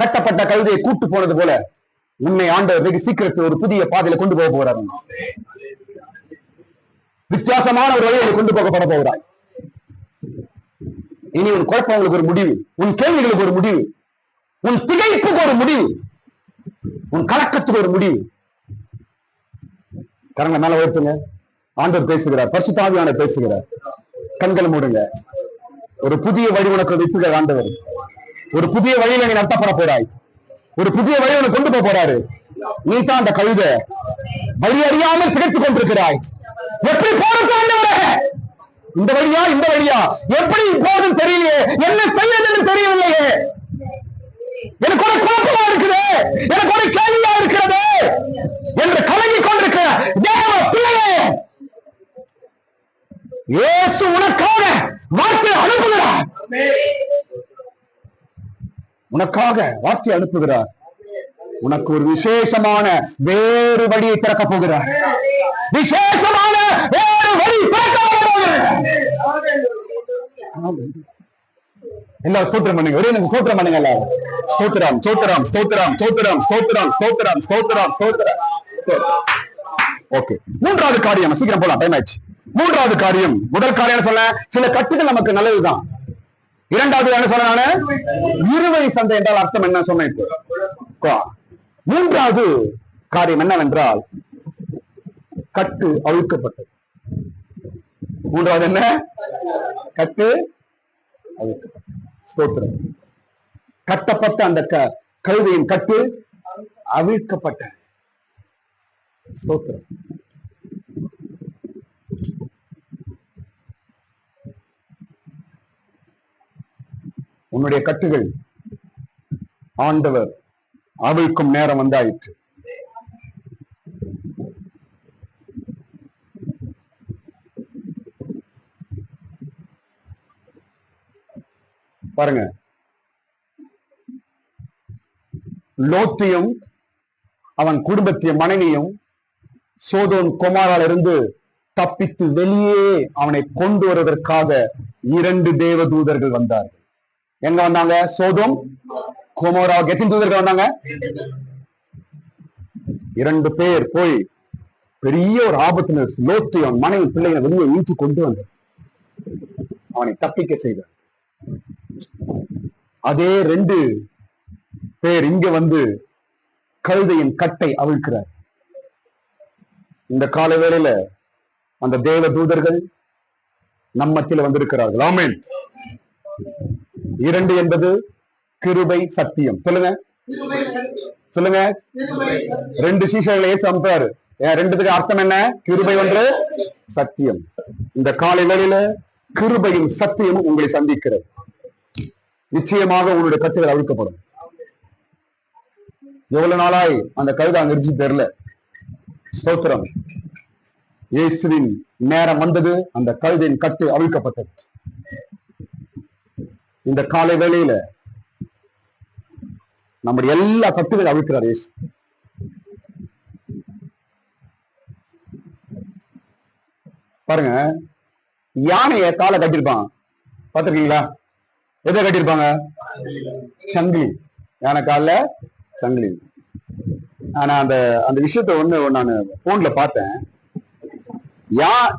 கட்டப்பட்ட கழுதையை கூட்டு போனது போல உன்னை ஆண்டவர் வெகு சீக்கிரத்தில் ஒரு புதிய பாதையில கொண்டு போக போகிறார். வித்தியாசமான ஒரு வழியை கொண்டு போகப்பட போகிறாய். இனி உன் குழப்பங்களுக்கு ஒரு முடிவு, உன் கேள்விகளுக்கு ஒரு முடிவு, உன் திகைப்புக்கு ஒரு முடிவு, உன் கலக்கத்துக்கு ஒரு முடிவு. கரங்களை மேல உயர்த்துங்க. ஆண்டவர் பேசுகிறார், பரிசுத்த ஆவியானவர் பேசுகிறார். கண்களை மூடுங்க. ஒரு புதிய வழி உனக்கு வைத்துகிறார் ஆண்டவர். ஒரு புதிய வழியில நீ நடத்தப்பட போறாய். ஒரு புதிய வழியை உனக்கு கொண்டு போக போறாரு. நீ தான் அந்த கழுத. வழி அறியாமல் திகைத்துக் கொண்டிருக்கிறாய். எப்படி போறது ஆண்டவரே? இந்த வழியா இந்த வழியா எப்படி போதும் தெரியலையே, என்ன செய்யறதுன்னு தெரியவில்லையே, எனக்கு ஒரு குழப்பமா இருக்குது, எனக்கு ஒரு கேள்வியா இருக்கிறது என்று கலங்கிக் கொண்டிருக்கிற தேவ பிள்ளையே, இயேசு உனக்காக வார்த்தை அனுப்புகிறார். உனக்காக வார்த்தை அனுப்புகிறார். உனக்கு ஒரு விசேஷமான வேறு வழியை திறக்க போகிறார். விசேஷமான வேறு வழி திறக்க போகிறார். எல்லா ஸ்தோத்திரம் பண்ணுங்க. ஒரே நிமிஷம் ஸ்தோத்திரம் பண்ணுங்க எல்லாரும். ஸ்தோத்திரம் ஸ்தோத்திரம் ஸ்தோத்திரம் ஸ்தோத்திரம் ஸ்தோத்திரம் ஸ்தோத்திரம் ஸ்தோத்திரம் ஸ்தோத்திரம். ஓகே, மூன்றாவது காரியம். சீக்கிரம் போலாம், டைம் ஆயிடுச்சு. மூன்றாவது காரியம். முதல் காரியம் சொல்ல, சில கட்டுகள் நமக்கு நல்லதுதான். இரண்டாவது என்ன சொன்ன, இருவழி சந்தை என்றால் அர்த்தம் என்ன சொன்னேன். மூன்றாவது காரியம் என்னவென்றால் கட்டு அவிழ்க்கப்பட்டது. மூன்றாவது என்ன? கட்டு அவிழ்க்கப்பட்டது. ஸ்தோத்திரம். கட்டப்பட்ட அந்த கழுதையின் கட்டு அவிழ்க்கப்பட்ட. ஸ்தோத்திரம். உன்னுடைய கட்டுகள் ஆண்டவர் அவிழ்க்கும் நேரம் வந்தாயிற்று. பாருங்க, லோத்தையும் அவன் குடும்பத்தையும் மனைவியும் சோதோம் கொமாரால இருந்து தப்பித்து வெளியே அவனை கொண்டு வருவதற்காக 2 தேவதூதர்கள் வந்தார்கள். எங்க வந்தாங்க? Sodom Gomorrah. எத்தனை தூதர்கள் வந்தாங்க? 2 பேர் போய் பெரிய ஒரு ஆபத்துல லோத்தையும் மனைவி பிள்ளைகளை வெளியே ஈட்டி கொண்டு வந்து அவனை தப்பிக்க செய்தார். அதே 2 பேர் இங்க வந்து கழுதையின் கட்டை அவிழ்க்கிறார். இந்த கால வேளையில அந்த தேவ தூதர்கள் நம்மத்தில் வந்திருக்கிறார்கள். ஆமென். 2 என்பது கிருபை சத்தியம். சொல்லுங்க சொல்லுங்க. 2 சீஷர்களை இயேசு அனுப்புறாரு. 2த்துக்கு அர்த்தம் என்ன? கிருபை ஒன்று, சத்தியம். இந்த காலை வேளையில கிருபையும் சத்தியமும் உங்களை சந்திக்கிறது. நிச்சயமாக உங்களுடைய கட்டுகள் அவிழ்க்கப்படும். எவ்வளவு நாளாய் அந்த கழுதை அங்க இருந்துச்சு தெரியல. ஸ்தோத்திரம். இயேசுவின் நேரம் வந்தது. அந்த கழுதையின் கட்டு அவிழ்க்கப்பட்டது. இந்த காலை வேளையில நம்முடைய எல்லா கட்டுகள் அவிழ்க்கிறார் இயேசு. பாருங்க, யானைய காலை கட்டிருப்பான், பாத்திருக்கீங்களா? எதை கட்டிருப்பாங்க? சங்கிலி. யானை கால சங்கிலி. ஆனா அந்த அந்த விஷயத்த ஒண்ணு நான் போன்ல பார்த்தேன்.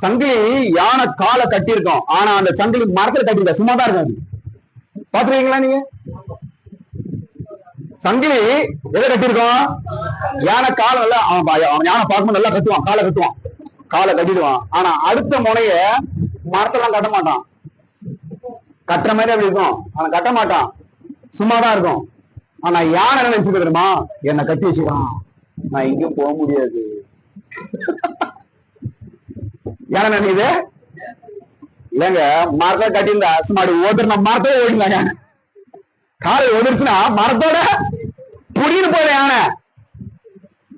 சங்கிலி யானை காலை கட்டியிருக்கோம், ஆனா அந்த சங்கிலி மரத்துல கட்டிருக்க சும்மாதான் இருக்காது. பாத்துருக்கீங்களா நீங்க? சங்கிலி எதை கட்டிருக்கோம்? யானை காலை நல்லா, அவன் யானை பார்க்கும்போது நல்லா கட்டுவான், காலை கட்டுவான், காலை கட்டிடுவான். ஆனா அடுத்த முனைய மரத்தெல்லாம் கட்ட மாட்டான். கட்டுற மாதிரி அப்படி இருக்கும், ஆனா கட்ட மாட்டான், சும்மாதான் இருக்கும். ஆனா யானை என்ன நினைச்சுக்க தெரியுமா? என்னை கட்டி வச்சுக்கான், நான் எங்கேயும் போக முடியாது. யானை நினைக்குது இல்லங்க, மரத்தை கட்டியிருந்தா சும்மா ஓடுற மரத்தோட ஓடினாங்க. காலை ஓடிச்சுன்னா மரத்தோட புடின்னு போயிட யானை.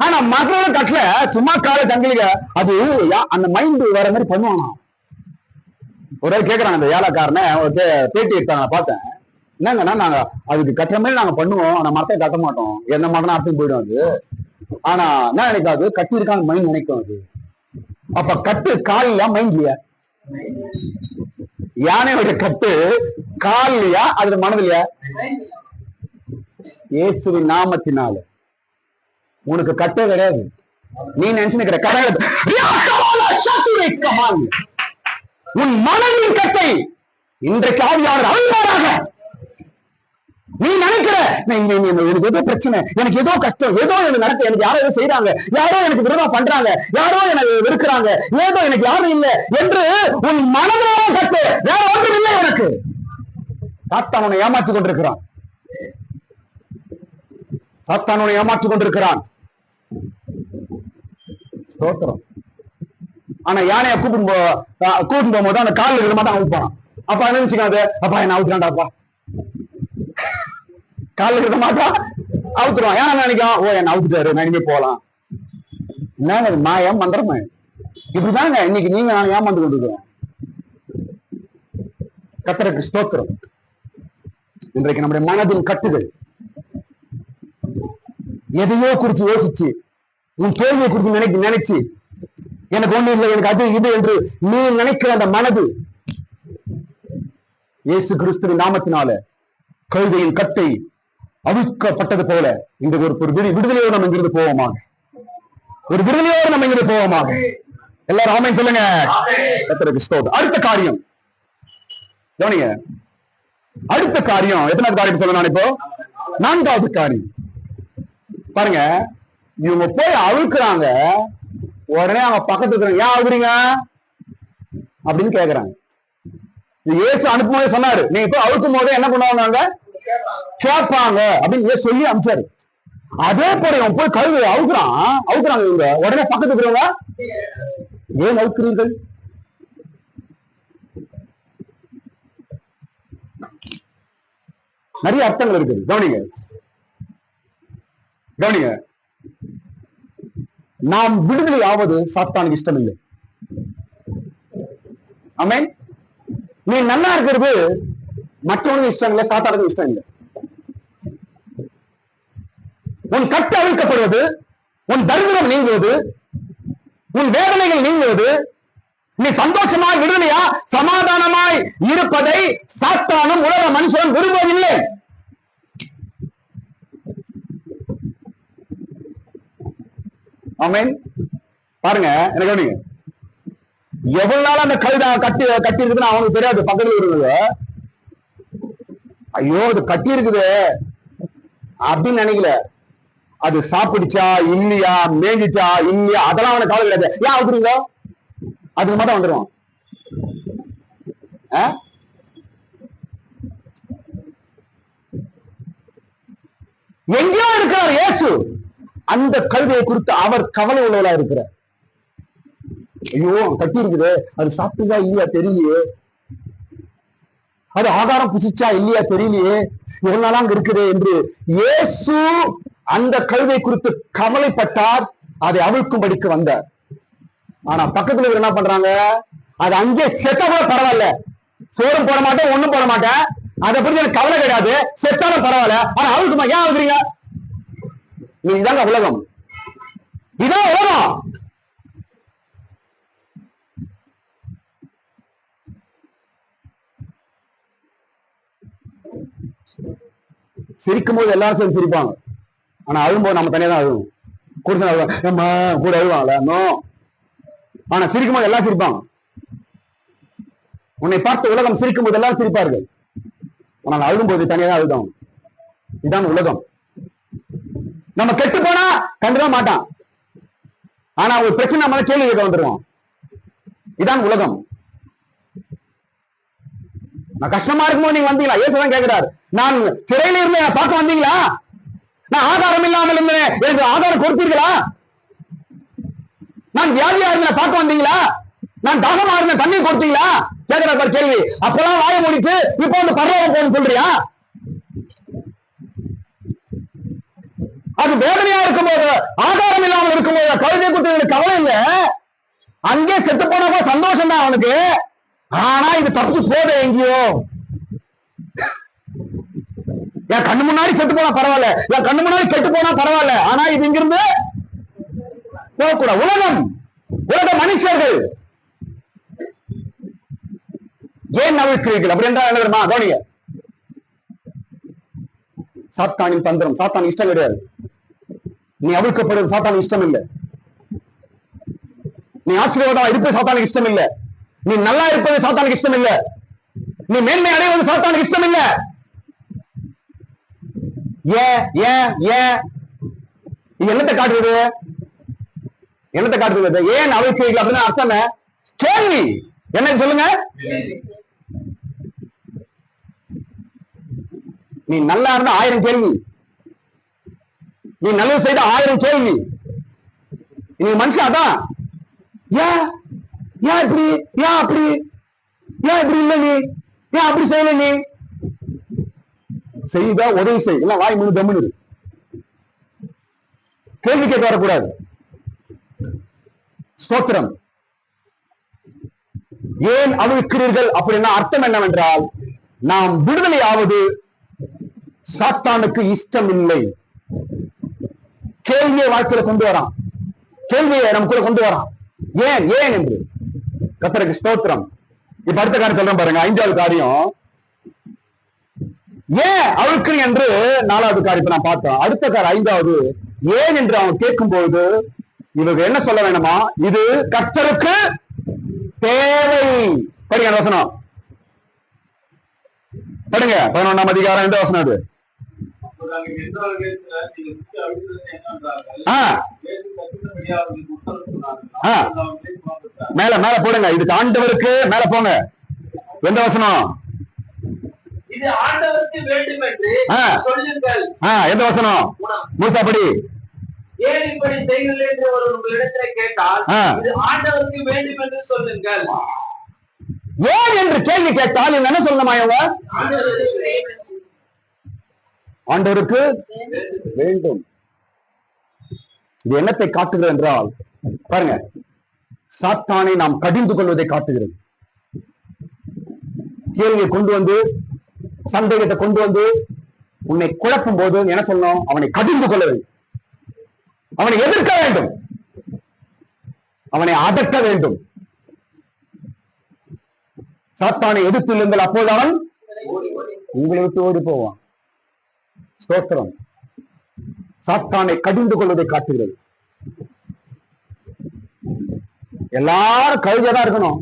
ஆனா மரத்தோட கட்டல, சும்மா காலை சங்கிலிக்க. அது அந்த மைண்ட் வேற மாதிரி பண்ணுவானா. ஒரு கேக்குறாங்க அந்த ஏலக்காரனை, ஒரு பேட்டி எடுத்தாங்க, பார்த்தேன். என்னங்கன்னா, நாங்க அதுக்கு கட்டுற மாதிரி நாங்க பண்ணுவோம், ஆனா மரத்தை கட்ட மாட்டோம். எந்த மரம் அர்த்தம் போயிடும் அது. ஆனா என்ன நினைக்காது, கட்டி இருக்கான்னு மைண்ட் நினைக்கும் அது. அப்ப கட்டு காலியா மைண்ட்லயா? யானையோட கட்டு காலியா அது மனதிலையா? இயேசுவின் நாமத்தினால உனக்கு கட்டே கிடையாது. நீ நினைச்சுக்கிற கடவுள் உன் மனதின் கட்டை இன்றைக்கு ஆவியாளர் அழுவாராக. நீ நினைக்கிற எனக்கு ஏதோ பிரச்சனை, எனக்கு ஏதோ கஷ்டம், ஏதோ எனக்கு நடக்க, எனக்கு யாரோ ஏதோ செய்யறாங்க, யாரோ எனக்கு விரோதம் பண்றாங்க, யாரோ எனக்கு வெறுக்கிறாங்க, ஏதோ எனக்கு யாரும் இல்லை என்று உன் மனதிலான கட்டு, வேற ஒன்றும் இல்லை உனக்கு. சாத்தான் உன்னை ஏமாற்றிக் கொண்டிருக்கிறான். சாத்தான் உன்னை ஏமாற்றிக் கொண்டிருக்கிறான். ஸ்தோத்திரம். ஆனா யானைய கூட்டிட்டு போகும்போது அந்த காலில் இருக்க மாட்டான் அவுப்பான். அப்பா என்ன நினைச்சுக்காது, அப்பா என்ன அவுத்துறான்டாப்பா, காலில் இருக்க மாட்டான் அவுத்துருவான். யானை நினைக்கும், ஓ என்ன அவுத்துட்டாரு, நான் இனிமே போகலாம். என்னங்க மாயம் மந்திரமா? இப்படிதாங்க இன்னைக்கு நீங்க நான் ஏமாந்து கொண்டிருக்கிறோம். கர்த்தருக்கு ஸ்தோத்திரம். இன்றைக்கு நம்முடைய மனதின் கட்டுகள் எதையோ குறிச்சு யோசிச்சு, உன் தோல்வியை குறிச்சு நினைச்சு எனக்கு ஒண்ணு இல்லை, எனக்கு அது இது என்று நீ நினைக்கிற அந்த மனது இயேசு கிறிஸ்துவின் நாமத்தினால கழுதையின் கட்டை அவிழ்க்கப்பட்டது போல இந்த ஒரு விடுதலையோடு நம்ம இங்கிருந்து போவோமாக. ஒரு விடுதலையோடு நம்ம இங்கிருந்து போவோமாக. எல்லாரும் ஆமென் சொல்லுங்க. கர்த்தருக்கு ஸ்தோத்திரம். அடுத்த காரியம் கவனிங்க. அடுத்த காரியம் எத்தனாவது காரியம் சொல்ல நான் இப்போ? 4வது காரியம். பாருங்க, இவங்க போய் அழுக்குறாங்க. உடனே அவங்க பக்கத்துல இருக்கிறாங்க, ஏன் அழுகுறீங்க அப்படின்னு கேக்குறாங்க. இயேசு அனுப்பும்போதே சொன்னாரு, நீங்க போய் அழுக்கும் போதே என்ன பண்ணுவாங்க, கேட்பாங்க அப்படின்னு சொல்லி அனுப்பிச்சாரு. அதே போல இவன் போய் கழுவு அவுக்குறாங்க இவங்க. உடனே பக்கத்துல இருக்கிறவங்க, ஏன் அவுக்குறீர்கள்? நிறைய அர்த்தங்கள் இருக்குது. கவனிங்க. நாம் விடுதலை ஆவது சாத்தானுக்கு இஷ்டம் இல்லை. ஆமென். நீ நல்லா இருக்கிறது மற்றவனுக்கு இஷ்டம் இல்லை, சாத்தானுக்கு இஷ்டம் இல்லை. உன் கட்டு அவிழ்க்கப்படுவது, உன் தரித்திரம் நீங்குவது, உன் வேதனைகள் நீங்குவது, நீ சந்தோஷமாய் விடுதலையா சமாதானமாய் இருப்பதை சாத்தானும் உலக மனுஷன் விரும்பவில்லை. ஆமென். பாருங்க, எனக்கு கவனிங்க. எவ்வளவு நாள் அந்த கழுதை கட்டி இருக்குதுன்னு அவனுக்கு தெரியாது. பக்கத்துல இருக்குது, ஐயோ அது கட்டி இருக்குது அப்படின்னு நினைக்கல. அது சாப்பிடுச்சா இல்லையா, மேஞ்சிச்சா இல்லையா, அதெல்லாம் அவனுக்கு கவலை கிடையாது. ஏன் அவுக்குறீங்க, அதுக்கு மட்டும் வந்துடும். எங்கேயோ இருக்கிறார் இயேசு. அந்த கழுதையை குறித்து அவர் கவலை உள்ளவளா இருக்கிறார். ஐயோ கட்டி இருக்குது, அது சாப்பிட்டுச்சா இல்லையா தெரியலையே, அது ஆகாரம் புசிச்சா இல்லையா தெரியலையே, எவ்வளவு நாளா அங்க இருக்குது என்று இயேசு அந்த கழுதை குறித்து கவலைப்பட்டார். அதை அவிழ்க்கும்படிக்கு வந்தார். ஆனா பக்கத்துல என்ன பண்றாங்க, அது அங்கே செத்த கூட பரவாயில்ல, சோறும் போட மாட்டேன் ஒண்ணும் போட மாட்டேன், அதை பத்தி எனக்கு கவலை கிடையாது, செத்தாலும் பரவாயில்ல, ஆனா அவிழ்க்குமா, ஏன் அவிழ்க்கிறீங்க? இதுதாங்க உலகம், இதான் உலகம். சிரிக்கும் போது எல்லாரும் சேர்ந்து சிரிப்பாங்க, ஆனா அழும்போது நம்ம தனியா தான் அழுவோம். கூட அழுவாங்கல்ல. ஆனா சிரிக்கும் போது எல்லாம் சிரிப்பாங்க. உன்னை பார்த்து உலகம் சிரிக்கும் போது எல்லாரும் சிரிப்பார்கள், ஆனால் அழும்போது தனியா தான் அழுதாங்க. இதுதான் உலகம். நம்ம கெட்டு போனா கண்டுக்க மாட்டான், ஆனா ஒரு பிரச்சனை நம்ம கேள்வி கேட்க வந்துருவோம். இதான் உலகம். நான் கஷ்டமா இருக்கும்போது நீங்க வந்தீங்களா? இயேசுதான் கேட்கிறார், நான் சிறையில இருந்து பார்க்க வந்தீங்களா? நான் ஆதாரம் இல்லாமல் இருந்தேன், எனக்கு ஆதாரம் கொடுத்தீர்களா? நான் வியாதியா இருந்தேன் பார்க்க வந்தீங்களா? நான் தாகமா இருந்தேன் தண்ணி கொடுத்தீங்களா? கேட்கிறார் கேள்வி. அப்பெல்லாம் வாய முடிச்சு இப்ப வந்து பரவாயில்ல போகணும்னு சொல்றியா? அது வேதனையா இருக்கும்போது, ஆதாரம் இல்லாமல் இருக்கும்போது கழுதை குட்டி கவலை இல்லை, அங்கே செத்து போன சந்தோஷம் தான் அவனுக்கு. ஆனா இது தப்பிச்சு போத எங்கேயோ, என் கண்ணு முன்னாடி செத்து போனா பரவாயில்ல, என் கண்ணு முன்னாடி கெட்டு போனா பரவாயில்ல, ஆனா இது இங்கிருந்து போகக்கூடாது. உலகம், உலக மனுஷர்கள் ஏன் நவிழ்க்கிறீர்கள் அப்படி என்றால் என்ன தெரியுமா? கவனிங்க, சாத்தானின் தந்திரம். சாத்தான் இஷ்டம் கிடையாது நீ அவிழ்க்கப்படுவது, சாத்தான் இஷ்டம் இல்லை. நீ ஆசீர்வாதமா இருப்பது சாத்தானுக்கு இஷ்டம் இல்லை. நீ நல்லா இருப்பது சாத்தானுக்கு இஷ்டம் இல்லை. நீ மேன்மை அடைவது சாத்தானுக்கு இஷ்டம் இல்லை. ஏன் ஏன் ஏன் என்னத்தை காட்டுறது? என்னத்தை காட்டுறது? ஏன் அவிழ்க்கிறீர்கள் அப்படின்னு அர்த்தம் கேள்வி என்ன சொல்லுங்க. நீ நல்லா இருந்தா 1000 கேள்வி, நீ நல்லது செய்த 1000 கேள்வி, நீ மனுஷன் அதான் ஏன் ஏன் இப்படி ஏன் அப்படி ஏன் இப்படி இல்ல நீ ஏன் அப்படி செய்யல நீ செய்தா உதவி செய் இல்ல வாய் முழு தம்முன்னு கேள்வி கேட்க வரக்கூடாது. ஸ்தோத்திரம். ஏன் அவிழ்க்கிறீர்கள் அப்படின்னா அர்த்தம் என்னவென்றால் நாம் விடுதலை ஆவது சாத்தானுக்கு இஷ்டம் இல்லை. கேள்வியை வாழ்க்கையில கொண்டு வரான், கேள்வியை நமக்குள்ள கொண்டு வரான். ஏன் ஏன் என்று கர்த்தருக்கு ஸ்தோத்திரம். இப்ப அடுத்த காரியம் சொல்றேன் பாருங்க. 5வது காரியம் ஏன் அழுக்கிறீங்க என்று 4வது காரியத்தை நான் பார்த்தோம். அடுத்த காரியம் 5வது ஏன் என்று அவன் கேட்கும் பொழுது இவங்க என்ன சொல்ல வேணுமா, இது கர்த்தருக்கு தேவை. படிங்க வசனம் படிங்க. 11ஆம் அதிகாரம் எந்த வசனம் அது? மேல மேல போடுங்க. இதுக்கு ஆண்டவருக்கு மேல போங்க. எந்த வசனம்? இது ஆண்டவருக்கு வேண்டும் என்று சொல்லுங்கள். எந்த வசனம்? மூசா படி. ஏன் இப்படி செய்யுங்கள் என்று ஒரு உங்களிடத்தை கேட்டால் இது ஆண்டவருக்கு வேண்டும் என்று சொல்லுங்கள். ஏன் என்று கேள்வி கேட்டால் என்ன சொல்லணுமா? இவங்க ஆண்டவருக்கு வேண்டும். இது என்னத்தை காட்டுகிறது என்றால் பாருங்க, சாத்தானை நாம் கடிந்து கொள்வதை காட்டுகிறது. கேள்வியை கொண்டு வந்து, சந்தேகத்தை கொண்டு வந்து உன்னை குழப்பும் போது என்ன சொல்லணும்? அவனை கடிந்து கொள்ள வேண்டும், அவனை எதிர்க்க வேண்டும், அவனை அடக்க வேண்டும். சாத்தானை எதிர்த்து இருந்தால் அப்போது அவன் உங்களை விட்டு ஓடி போவான். ஸ்தோத்திரம். சாத்தானை கடிந்து கொள்வதை காட்டுகிறது. எல்லாரும் கழுதையா இருக்கணும்,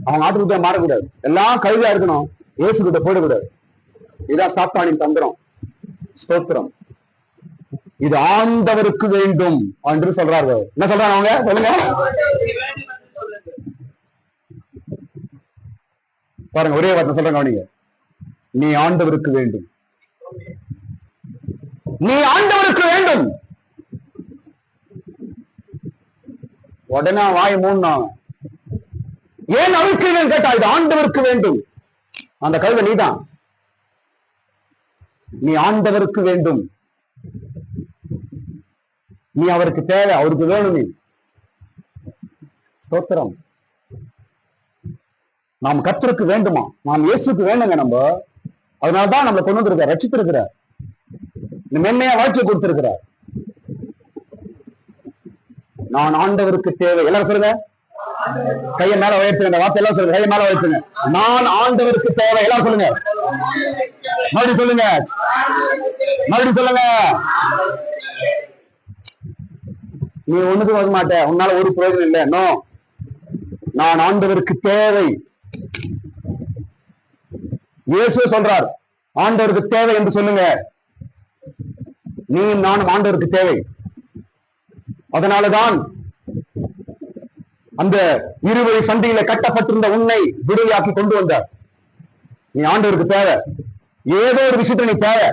அவங்க ஆட்டுக்கிட்ட மாறக்கூடாது. எல்லாம் கழுதையா இருக்கணும், இயேசு கிட்ட போடக்கூடாது. இதுதான் சாத்தானின் தந்திரம். ஸ்தோத்திரம். இது ஆண்டவருக்கு வேண்டும் என்று சொல்றார்கள். என்ன சொல்றாங்க அவங்க? சொல்லுங்க பாருங்க, ஒரே வார்த்தை சொல்றாங்க. நீங்க நீ ஆண்டவருக்கு வேண்டும், நீ ஆண்டவருக்கு வேண்டும். உடனே வாய் மூணாங்க. ஏன் அழுக்கிறேன் கேட்டா இது ஆண்டவருக்கு வேண்டும். அந்த கழுதை நீதான். நீ ஆண்டவருக்கு வேண்டும், நீ அவருக்கு தேவை, அவருக்கு வேணும். நீ ஸ்தோத்திரம். நாம் கர்த்தருக்கு வேண்டுமா? நாம் இயேசுக்கு வேணுங்க. நம்ம அதனால்தான் நம்மளை கொண்டு வந்திருக்கார், ரட்சித்திருக்கிறார், இந்த மென்மையா வாழ்க்கை கொடுத்திருக்கிறார். நான் ஆண்டவருக்கு தேவை. எல்லாரும் சொல்லுங்க, கையை மேல உயர்த்துங்க. இந்த வார்த்தை எல்லாம் சொல்லுங்க, கையை மேல உயர்த்துங்க. நான் ஆண்டவருக்கு தேவை. எல்லாம் சொல்லுங்க, மறுபடியும் சொல்லுங்க, மறுபடியும் சொல்லுங்க. நீ ஒண்ணுக்கு வர மாட்ட, உன்னால ஒரு பிரயோஜனம் இல்லை. நோ, நான் ஆண்டவருக்கு தேவை. இயேசு சொல்றார், ஆண்டவருக்கு தேவை என்று சொல்லுங்க. நீ நானும் ஆண்டவருக்கு தேவை. அதனாலதான் அந்த இருவழி சந்தையில கட்டப்பட்டிருந்த உன்னை விடுதலையாக்கி கொண்டு வந்தார். நீ ஆண்டவருக்கு தேவை. ஏதோ ஒரு விஷயத்துல நீ தேவை,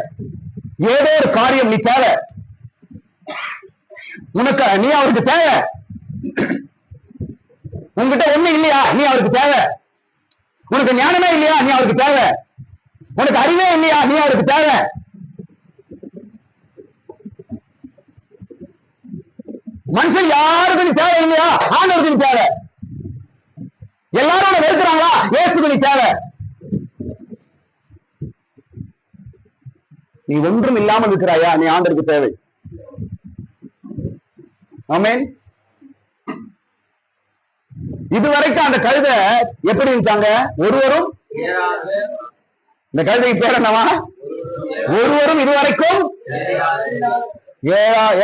ஏதோ ஒரு காரியம் நீ தேவை. உனக்கு நீ அவருக்கு தேவை. உங்ககிட்ட ஒண்ணு இல்லையா? நீ அவருக்கு தேவை. உனக்கு ஞானமே இல்லையா? நீ அவருக்கு தேவை. உனக்கு அறிவே இல்லையா? நீ அவருக்கு தேவை. மனுஷன் யாருக்கு நீ தேவை இல்லையா? ஆண்டவருக்கு நீ தேவை. எல்லாரும் வெறுக்கிறாங்களா? இயேசுக்கு நீ தேவை. நீ ஒன்றும் இல்லாமல் இருக்கிறாயா? நீ ஆண்டவருக்கு தேவை. ஆமென். இதுவரைக்கும் அந்த கழுதை எப்படி இருந்துச்சாங்க? ஒருவரும், இந்த கழுதைக்கு பேர் என்னவா? ஒருவரும் இதுவரைக்கும்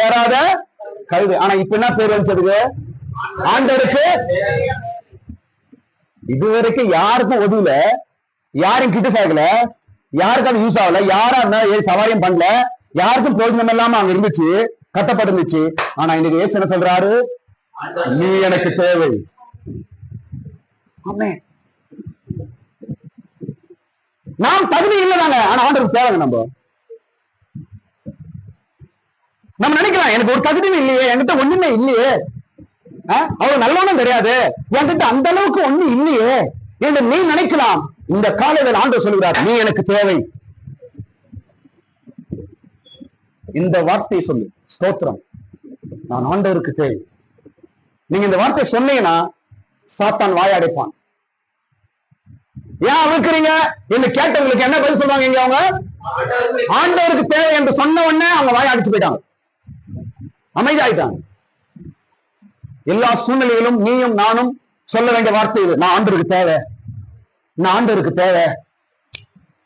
ஏறாத கழுதை. ஆனா இப்ப என்ன பேர் வந்துச்சதுக்கு? ஆண்டவருக்கு. இதுவரைக்கும் யாருக்கும் உதவல, யாரும் கிட்ட சேர்க்கல, யாருக்கும் அது யூஸ் ஆகல, யாரா இருந்தாலும் சவாரியம் பண்ணல, யாருக்கும் பிரயோஜனம் இல்லாம அங்க இருந்துச்சு, கட்டப்பட்டுருந்துச்சு. ஆனா இன்னைக்கு இயேசு என்ன சொல்றாரு? நீ எனக்கு தேவை. நாம் தகுதி இல்லைதாங்க, ஆனா ஆண்டவருக்கு தேவைங்க. நம்ம நம்ம நினைக்கலாம் எனக்கு ஒரு தகுதியும் இல்லையே, என்கிட்ட ஒண்ணுமே இல்லையே, அவரு நல்லவனும் கிடையாது, என்கிட்ட அந்த அளவுக்கு ஒண்ணு இல்லையே என்று நீ நினைக்கலாம். இந்த காலையில் ஆண்டவர் சொல்கிறார், நீ எனக்கு தேவை. இந்த வார்த்தையை சொல்லு, ஸ்தோத்திரம், நான் ஆண்டவருக்கு தேவை. நீங்க இந்த வார்த்தை சொன்னீங்கன்னா சாத்தான் வாயடைப்பான். ஏன் அழுக்கிறீங்க என்று கேட்டவங்களுக்கு என்ன பதில் சொல்றாங்க? இங்க அவங்க ஆண்டவருக்கு தேவை என்று சொன்ன உடனே அவங்க வாய அடிச்சு போயிட்டாங்க, அமைதியாயிட்டாங்க. எல்லா சூழ்நிலையிலும் நீயும் நானும் சொல்ல வேண்டிய வார்த்தை இது, நான் ஆண்டவருக்கு தேவை, நான் ஆண்டவருக்கு தேவை.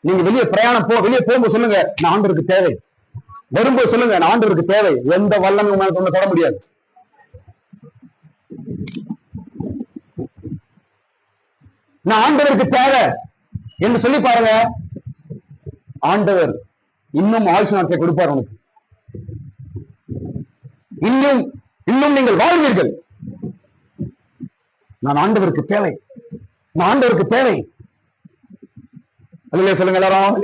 நீங்க வெளியே பிரயாணம் வெளியே போகும்போது சொல்லுங்க, நான் ஆண்டவருக்கு தேவை. வரும்போது சொல்லுங்க, நான் ஆண்டவருக்கு தேவை. எந்த வல்லமும் உங்களுக்கு ஒண்ணு தொட முடியாது. நான் ஆண்டவருக்கு தேவை என்று சொல்லி பாருங்க, ஆண்டவர் இன்னும் ஆயுசு நாட்களை கொடுப்பார் உனக்கு. இன்னும் இன்னும் நீங்கள் வாழ்வீர்கள். நான் ஆண்டவருக்கு தேவை, நான் ஆண்டவருக்கு தேவை. சொல்லுங்க எல்லாரும்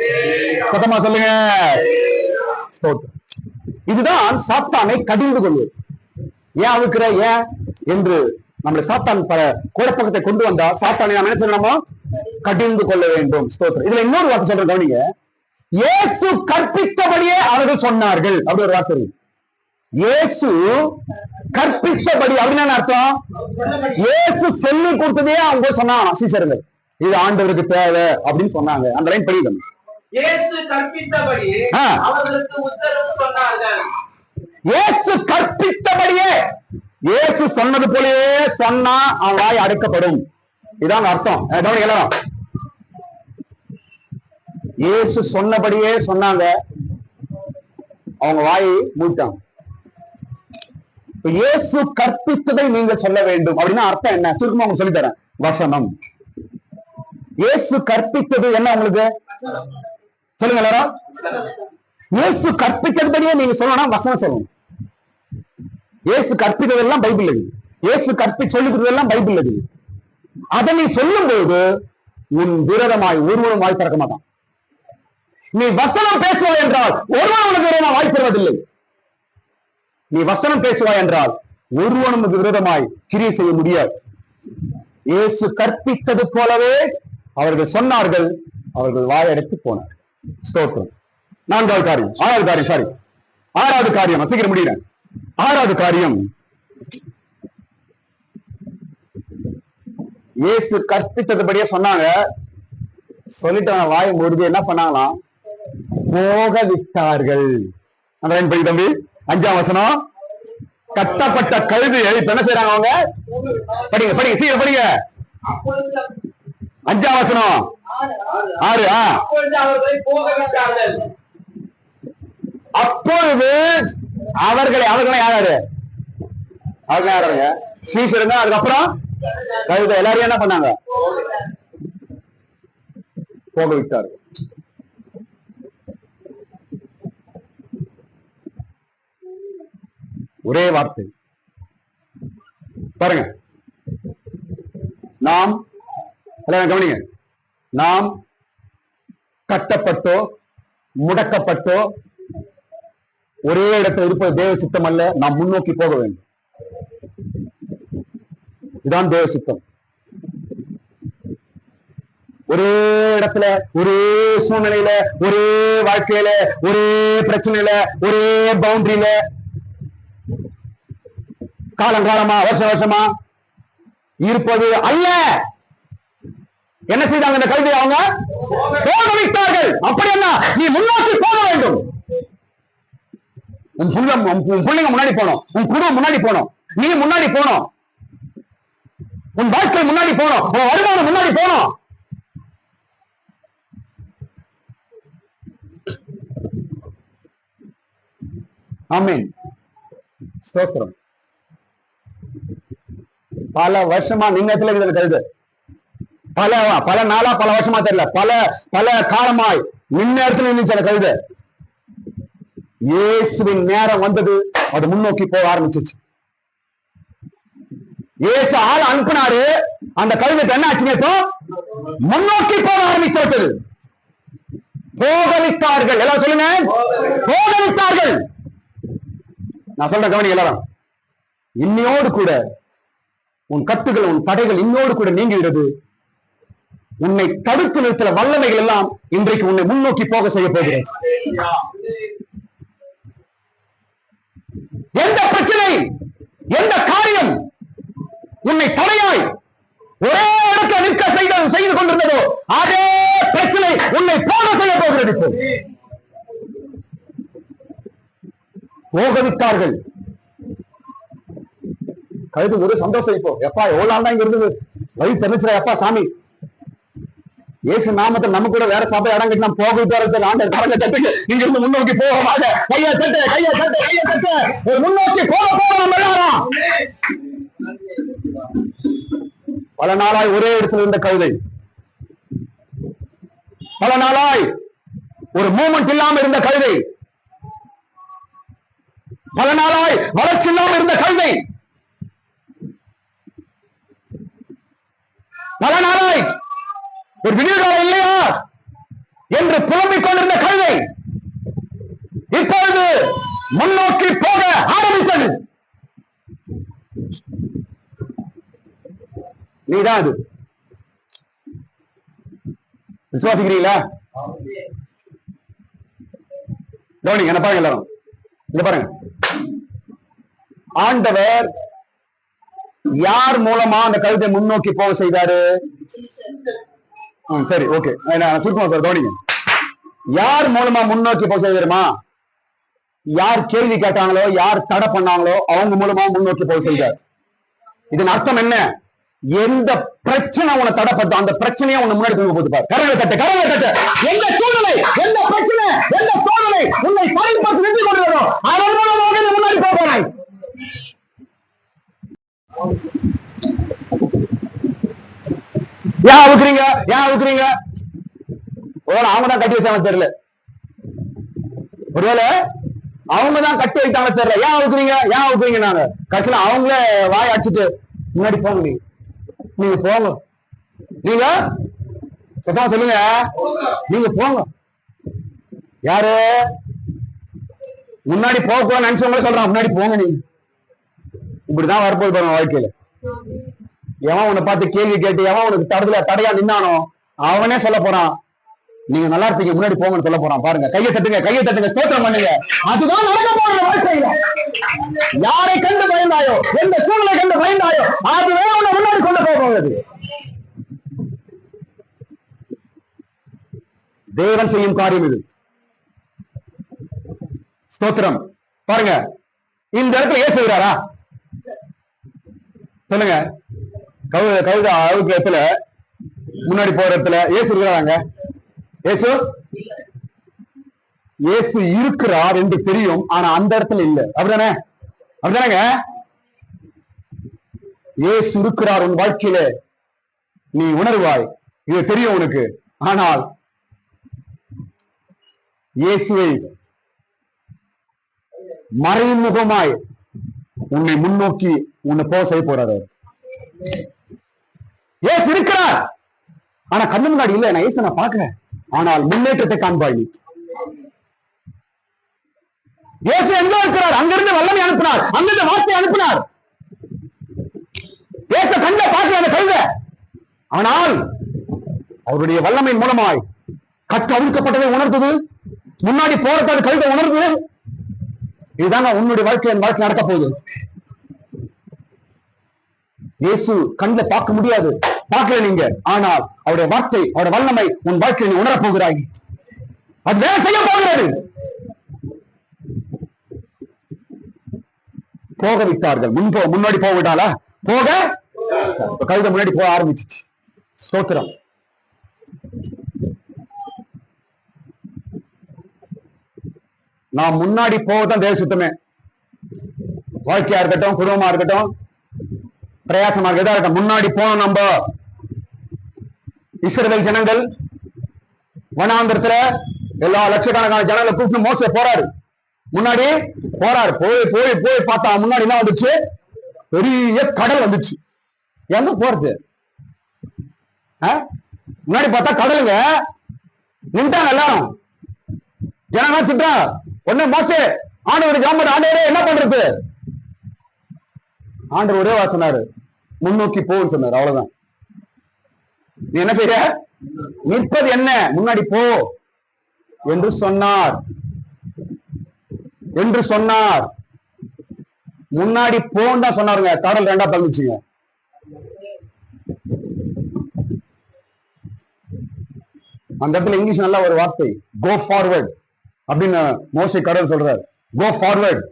சத்தமா சொல்லுங்க. இதுதான் சாத்தானை கடிந்து கொள்வது. ஏன் அவுக்கிற ஏன் என்று நம்மளை சாத்தான் பல குழப்பத்தை கொண்டு வந்தா சாத்தானை நாம் என்ன சொல்லணுமோ கடிந்து கொள்ள வேண்டும். ஸ்தோத்திரம். இதுல இன்னொரு வார்த்தை சொல்றேன் கவனிங்க. இயேசு கற்பித்தபடியே அவர்கள் சொன்னார்கள் அப்படி ஒரு வார்த்தை. இயேசு கற்பித்தபடி அப்படின்னு அர்த்தம், இயேசு சொல்லி கொடுத்ததே அவங்க சொன்னாங்க சீசர்கள், இது ஆண்டவருக்கு தேவை அப்படின்னு சொன்னாங்க. அந்த லைன் படிக்கணும். இயேசு கற்பித்தபடி அவர்களுக்கு உத்தரவு சொன்னார்கள். இயேசு கற்பித்தபடியே, இயேசு சொன்னது போலயே சொன்னா அவன் வாய் அடைக்கப்படும். இதான் அர்த்தம். எல்லாரும் இயேசு சொன்னபடியே சொன்னாங்க, அவங்க வாயை மூட்டாங்க. இயேசு கற்பித்ததை நீங்க சொல்ல வேண்டும் அப்படின்னா அர்த்தம் என்ன? சுருக்கமா அவங்க சொல்லி தரேன். வசனம். இயேசு கற்பித்தது என்ன உங்களுக்கு சொல்லுங்க எல்லாரும். இயேசு கற்பித்தபடியே நீங்க சொல்லணும், வசனம் சொல்லணும். இயேசு கற்பித்ததெல்லாம் பைபிள் இருக்கு, இயேசு சொல்லி கொடுத்ததெல்லாம் பைபிள் இருக்கு. அதை நீ சொல்லும் போது உன் விரோதமாய் ஒருவனும் வாய் திறக்க மாட்டான். நீ வசனம் பேசுவாய் என்றால் ஒருவன் உனக்கு விரோதமாக வாய் பெறுவதில்லை. நீ வசனம் பேசுவாய் என்றால் ஒருவனும் விரோதமாய் கிரியை செய்ய முடியாது. இயேசு கற்பித்தது போலவே அவர்கள் சொன்னார்கள், அவர்கள் வாயடைத்து போனார். ஸ்தோத்திரம். நான்காவது காரியம், ஆறாவது காரியம் சீக்கிரம் முடிகிறேன். ஆறாவது காரியம், இயேசு கற்பித்ததுபடியே சொன்னாங்க, சொல்லிட்டு வாய முடிஞ்சு என்ன பண்ணாங்களாம், போக விட்டார்கள். அந்த படி தம்பி 5ஆம் வசனம். கட்டப்பட்ட கழுதையை இப்ப என்ன செய்யறாங்க அவங்க? படிங்க சீக்கிரம் படிங்க. 5ஆம் வசனம் 6. அப்பொழுது அவர்களை யாராரு? அவங்க யாருங்க? சீசருங்க. அதுக்கப்புறம் கழுதை எல்லாரையும் என்ன பண்ணாங்க? போக விட்டார்கள். ஒரே வார்த்தை பாருங்க. நாம் கவனிங்க, நாம் கட்டப்பட்டோ முடக்கப்பட்டோ ஒரே இடத்துல இருப்பது தேவ சித்தம் அல்ல. நாம் முன்னோக்கி போக வேண்டும். இதுதான் தேவ சித்தம். ஒரே இடத்துல, ஒரே சூழ்நிலையில, ஒரே வாழ்க்கையில, ஒரே பிரச்சனையில, ஒரே பவுண்டரியில காலங்காலமா வருஷமா இருப்பது அல்ல. என்ன செய்தாங்க இந்த கல்வி? அவங்க போக வைத்தார்கள். அப்படி என்ன? நீ முன்னோக்கி போக வேண்டும். உன் பிள்ளைங்க முன்னாடி போனோம், உன் குடும்பம் முன்னாடி போனோம், நீ முன்னாடி போனோம், உன் வாழ்க்கை முன்னாடி போனோம், உன் வருமானம் முன்னாடி போனோம். ஆமென். ஸ்தோத்திரம். பல வருஷமா நின்னத்துல கருது, பல நாளா பல வருஷமா தெரியல, பல காலமாய் நின்ன இடத்துல நின்றுச்சு அந்த கழுதை. இயேசுவின் நேரம் வந்தது, அது முன்னோக்கி போக ஆரம்பிச்சிச்சு. இயேசு ஆள் அனுப்பினாரு, அந்த கழுதைக்கு என்ன ஆச்சுங்க? இப்போ முன்னோக்கி போக ஆரம்பித்தது. போகவிட்டார்கள். எல்லாம் சொல்லுங்க, போகவிட்டார்கள். நான் சொல்றேன் கவனி எல்லாரும். இன்னையோடு கூட உன் கட்டுகள் உன் தடைகள் இன்னோடு கூட நீங்குகிறது. உன்னை தடுத்து நிறுத்துற வல்லமைகள் எல்லாம் இன்றைக்கு உன்னை முன்னோக்கி போக செய்ய போகிறேன். எந்த பிரச்சனை எந்த காரியம் உன்னை தடையாய் ஒரே இடத்துல நிற்க செய்து கொண்டிருந்ததோ அதே பிரச்சனை உன்னை போக செய்ய போகிறது. போகவிட்டார்கள். கழுது ஒரு சந்தோஷம். இப்போ எப்பா எவ்வளவு நாள் தான் இங்க இருந்தது, வழி தெரிஞ்சுடா எப்பா சாமி. இயேசு நாமத்தில் நம்ம கூட வேற சபை அடங்கிட்டு நம்ம போக ஆண்டு கரங்க தட்டுங்க. இங்க இருந்து முன்னோக்கி போகமாக கையை தட்டு கையை தட்டு கையை தட்டு. ஒரு முன்னோக்கி போக நம்ம எல்லாரும். பல நாளாய் ஒரே இடத்துல இருந்த கழுதை, பல நாளாய் ஒரு மூமெண்ட் இல்லாம இருந்த கழுதை, பல நாளாய் வளர்ச்சி இல்லாம இருந்த கழுதை, பல நாளாய் ஒரு விடிவுகாலம் இல்லையா என்று புலம்பிக் கொண்டிருந்த கழுதை இப்பொழுது முன்னோக்கி போக ஆரம்பித்தது. நீதான் அது. விசுவாசிக்கிறீங்களா? கவனிங்க, என்ன பாருங்க எல்லாரும். இங்க பாருங்க, ஆண்டவர் யார் மூலமா அந்த கழுத்தை முன்னோக்கி போக செய்தாரு? சரி, ஓகே, சுருக்கமா சார் கவனிங்க. யார் மூலமா முன்னோக்கி போக செய்தாருமா? யார் கேள்வி கேட்டாங்களோ, யார் தடை பண்ணாங்களோ அவங்க மூலமா முன்னோக்கி போக செய்தார். இதன் அர்த்தம் என்ன? எந்த பிரச்சனை உன்னை தடைப்பட்டோ அந்த பிரச்சனையை உன்னை முன்னாடி கொண்டு போது பாரு. கரங்களை தட்ட கரங்களை தட்ட. எந்த சூழ்நிலை எந்த பிரச்சனை எந்த சோதனை உன்னை தடைப்பட்டு நின்று கொண்டு வரும் அதன் மூலமாக நீ முன்னாடி போகிறாய். ஏன் அவுக்குறீங்க ஏன் அவுக்குறீங்க? ஒருவேளை அவங்க தான் கட்டி வச்சாங்க தெரியல, ஒருவேளை அவங்க தான் கட்டி வைத்தாங்க தெரியல. ஏன் அவுக்குறீங்க ஏன் அவுக்குறீங்க? நாங்க கட்சியில அவங்களே வாய் அடிச்சுட்டு முன்னாடி போங்க, நீங்க போங்க, நீங்க சத்தமா சொல்லுங்க, நீங்க போங்க. யாரு முன்னாடி போக போக நினைச்சவங்களே சொல்றான் முன்னாடி போங்க. நீங்க இப்படிதான் வரப்போது பாருங்க வாழ்க்கையில. எவன் உன்னை பார்த்து கேள்வி கேட்டு எவன் உனக்கு தடையா நின்னானோ அவனே சொல்ல போறான் நீங்க நல்லா இருப்பீங்க முன்னாடி போங்கன்னு சொல்ல போறான். பாருங்க, கையை தட்டுங்க, ஸ்தோத்திரம் பண்ணுங்க. அதுதான் நடக்க போற வாழ்க்கையில. யாரை கண்டு பயந்தாயோ, எந்த சூழ்நிலை கண்டு பயந்தாயோ அதுவே உன்னை முன்னாடி கொண்டு போகிறது. தேவன் செய்யும் காரியம் இது. ஸ்தோத்திரம். பாருங்க, இந்த இடத்துல ஏசு இருக்கிறாரா? சொல்லுங்க. கழுத அவுக்கு இடத்துல முன்னாடி போற இடத்துல ஏசு இருக்கிறாங்க? இயேசு இருக்கிறார் என்று தெரியும், ஆனா அந்த இடத்துல இல்ல. அப்படிதானே? அப்படிதானங்க? இயேசு இருக்கிறார் உன் வாழ்க்கையில, நீ உணர்வாய், இது தெரியும் உனக்கு. ஆனால் இயேசுவை மறைமுகமாய் உன்னை முன்னோக்கி உன்னை போக செய்ய போறாரு. இயேசு இருக்கிறார், ஆனா கண்ணு முன்னாடி இல்ல. நான் இயேசு நான் பார்க்கிறேன், ஆனால் முன்னேற்றத்தை காண்பாய் நீ. இயேசு எங்க இருக்கிறார்? அங்கிருந்து வல்லமை அனுப்பினார், அங்கிருந்து வார்த்தை அனுப்பினார். இயேசு கண்ட பார்க்க அந்த கழுதை, ஆனால் அவருடைய வல்லமையின் மூலமாய் கட்டு அவிழ்க்கப்பட்டதை உணர்ந்தது. முன்னாடி போறத கழுதை உணர்ந்தது. இதுதாங்க உன்னுடைய வாழ்க்கை என் வாழ்க்கை நடக்க போகுது. இயேசு கண்ணில் பார்க்க முடியாது, பார்க்கல நீங்க, ஆனால் அவருடைய வார்த்தை அவருடைய வல்லமை உன் வாழ்க்கையை நீ உணரப் போகிறாய். அது வேலை செய்ய போகிறது. போக விட்டார்கள். முன்னாடி போக விட்டாளா? போக கழுதை முன்னாடி போக ஆரம்பிச்சிச்சு. ஸ்தோத்திரம். நான் முன்னாடி போகத்தான் தேவ சுத்தமே. வாழ்க்கையா இருக்கட்டும், குடும்பமா இருக்கட்டும், பிரயாசமா இருக்கட்டும், முன்னாடி போனோம். நம்ம இஸ்ரவேல் ஜனங்கள் வனாந்திரத்துல எல்லா லட்சக்கணக்கான ஜனங்களை கூப்பிட்டு மோசே போறாரு, முன்னாடி போறாரு. போய் போய் போய் பார்த்தா முன்னாடி என்ன வந்துச்சு? பெரிய கடல் வந்துச்சு. எங்க போறது? முன்னாடி பார்த்தா கடலுங்க. நின்றாங்க எல்லாரும். ஜனங்க திட்டா உடனே மோசே ஆண்டவர் ஜாமன் ஆண்டவரே என்ன பண்றது? ஆண்டவர் ஒரே வார்த்தை சொன்னாரு, முன்னோக்கி போன்னு சொன்னார். அவ்வளவுதான். நீ என்ன செய்ய? நிற்பது என்ன? முன்னாடி போ என்று சொன்னார். என்று சொன்னார். முன்னாடி போன்னு தான் சொன்னாருங்க. கடல் ரெண்டா பங்குச்சுங்க. அந்த இடத்துல இங்கிலீஷ் நல்ல ஒரு வார்த்தை, கோ ஃபார்வர்ட் அப்படின்னு மோசே கடவுள் சொல்றாரு. Go forward.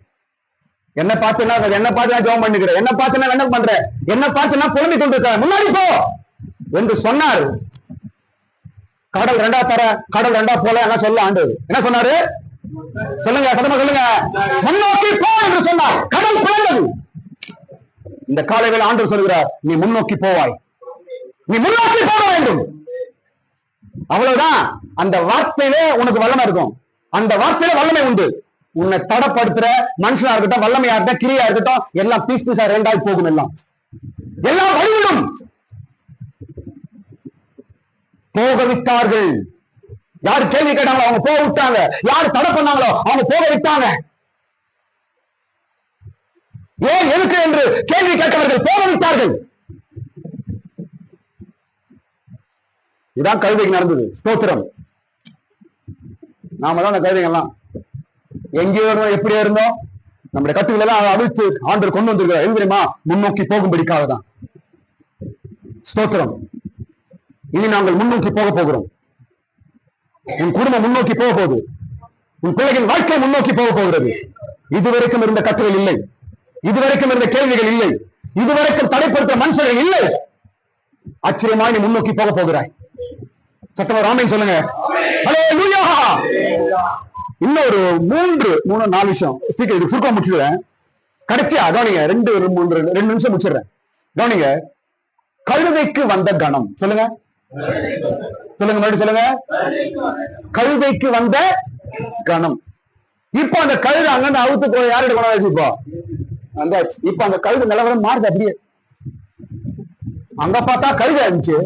என்ன பார்த்துனா என்ன பார்த்து நான் ஜெபம் பண்ணிக்கிறேன், என்ன பார்த்து நான் என்ன பண்றேன், என்ன பார்த்து நான் புலம்பிக் கொண்டிருக்கிறேன், முன்னாடி போ என்று சொன்னார். கடல் ரெண்டா தர, கடல் ரெண்டா போல என்ன சொல்ல ஆண்டவர் என்ன சொன்னாரு? சொல்லுங்க, சத்தமா சொல்லுங்க. முன்னோக்கி போ என்று சொன்னார். கடல் பிளந்தது. இந்த காலையில் ஆண்டவர் சொல்கிறார், நீ முன்னோக்கி போவாய், நீ முன்னோக்கி போக வேண்டும். அவ்வளவுதான். அந்த வார்த்தையிலே உனக்கு வல்லமை இருக்கும். அந்த வார்த்தையில வல்லமை உண்டு. உன்னை தடப்படுத்துற மனுஷனா இருக்கட்டும், வல்லமையா இருக்கட்டும், கிரியா இருக்கட்டும், எல்லாம் பீஸ் பீஸா ரெண்டாய் போகும். எல்லாம் எல்லாம் வழிவிடும். போக விட்டார்கள். யாரு கேள்வி கேட்டாங்களோ அவங்க போக விட்டாங்க. யாரு தடை பண்ணாங்களோ அவங்க போக விட்டாங்க. ஏன் எதுக்கு என்று கேள்வி கேட்டவர்கள் போக விட்டார்கள். இதான் கழுதைக்கு நடந்தது. ஸ்தோத்திரம். நாம தான் அந்த கழுதைகள்லாம் எங்கேயோ இருந்தோம், எப்படியோ இருந்தோம், நம்முடைய கட்டுகள் எல்லாம் அழித்து ஆண்டவர் கொண்டு வந்திருக்கிறார். எது தெரியுமா? முன்னோக்கி போகும்படிக்காக தான். ஸ்தோத்திரம். இனி நாங்கள் முன்னோக்கி போக போகிறோம். உன் குடும்பம் முன்னோக்கி போக போகுது. உன் பிள்ளைகளின் வாழ்க்கை முன்னோக்கி போக போகிறது. இதுவரைக்கும் இருந்த கட்டுகள் இல்லை, இதுவரைக்கும் இருந்த கேள்விகள் இல்லை, இதுவரைக்கும் தடைப்படுத்த மனுஷர்கள் இல்லை. ஆச்சரியமாய் நீ முன்னோக்கி போக போகிறாய். சத்தமா ஆமென் சொல்லுங்க. ஹல்லேலூயா. இன்னொரு மூணு 4 விஷயம் சீக்கிரம் இது சுருக்கம் முடிச்சிடுறேன். கடைசியா கவனிங்க, 2 நிமிஷம் முடிச்சிடுறேன். கவனிங்க, கழுதைக்கு வந்த கணம். சொல்லுங்க சொல்லுங்க, மறுபடியும் சொல்லுங்க. கழுதைக்கு வந்த கணம். இப்ப அந்த கழுதை அங்க அவுத்து போய் யார்கிட்ட கொண்டாச்சு? இப்போ வந்தாச்சு. இப்ப அந்த கழுதை நிலவரம் மாறுது. அப்படியே அங்க பார்த்தா கழுதை ஆயிடுச்சு,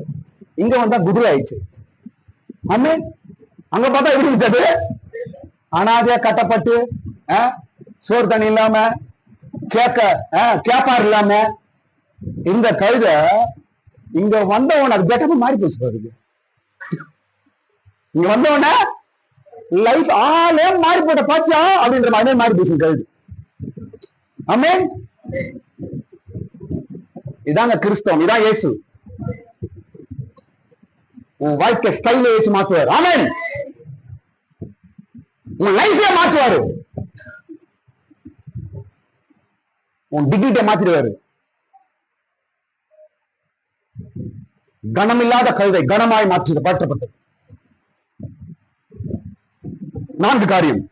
இங்க வந்தா குதிரை ஆயிடுச்சு. ஆமே, அங்க பார்த்தா எப்படி இருந்துச்சு? அனாதையா கட்டப்பட்டு, சோறு தண்ணி இல்லாம, கேப்பார் இல்லாம இந்த கழுதை இங்க வந்தவன அது கெட்டப்ப மாறி போச்சு பாருங்க. இங்க வந்தவன லைஃப் ஆளே மாறி போட்ட பாத்தியா அப்படின்ற மாதிரி மாறி போச்சு கழுது. ஆமே, இதாங்க கிறிஸ்தவம், இதான் இயேசு. உன் வாழ்க்கை ஸ்டைல இயேசு மாத்துவார். ஆமென். உன் லைஃப்ல மாற்றுவாரு. உன் டிகிரிட்டை மாத்திடுவாரு. கனமில்லாத கழுதை கனமாய் மாற்றி பாற்றப்பட்டது. 4 காரியம்.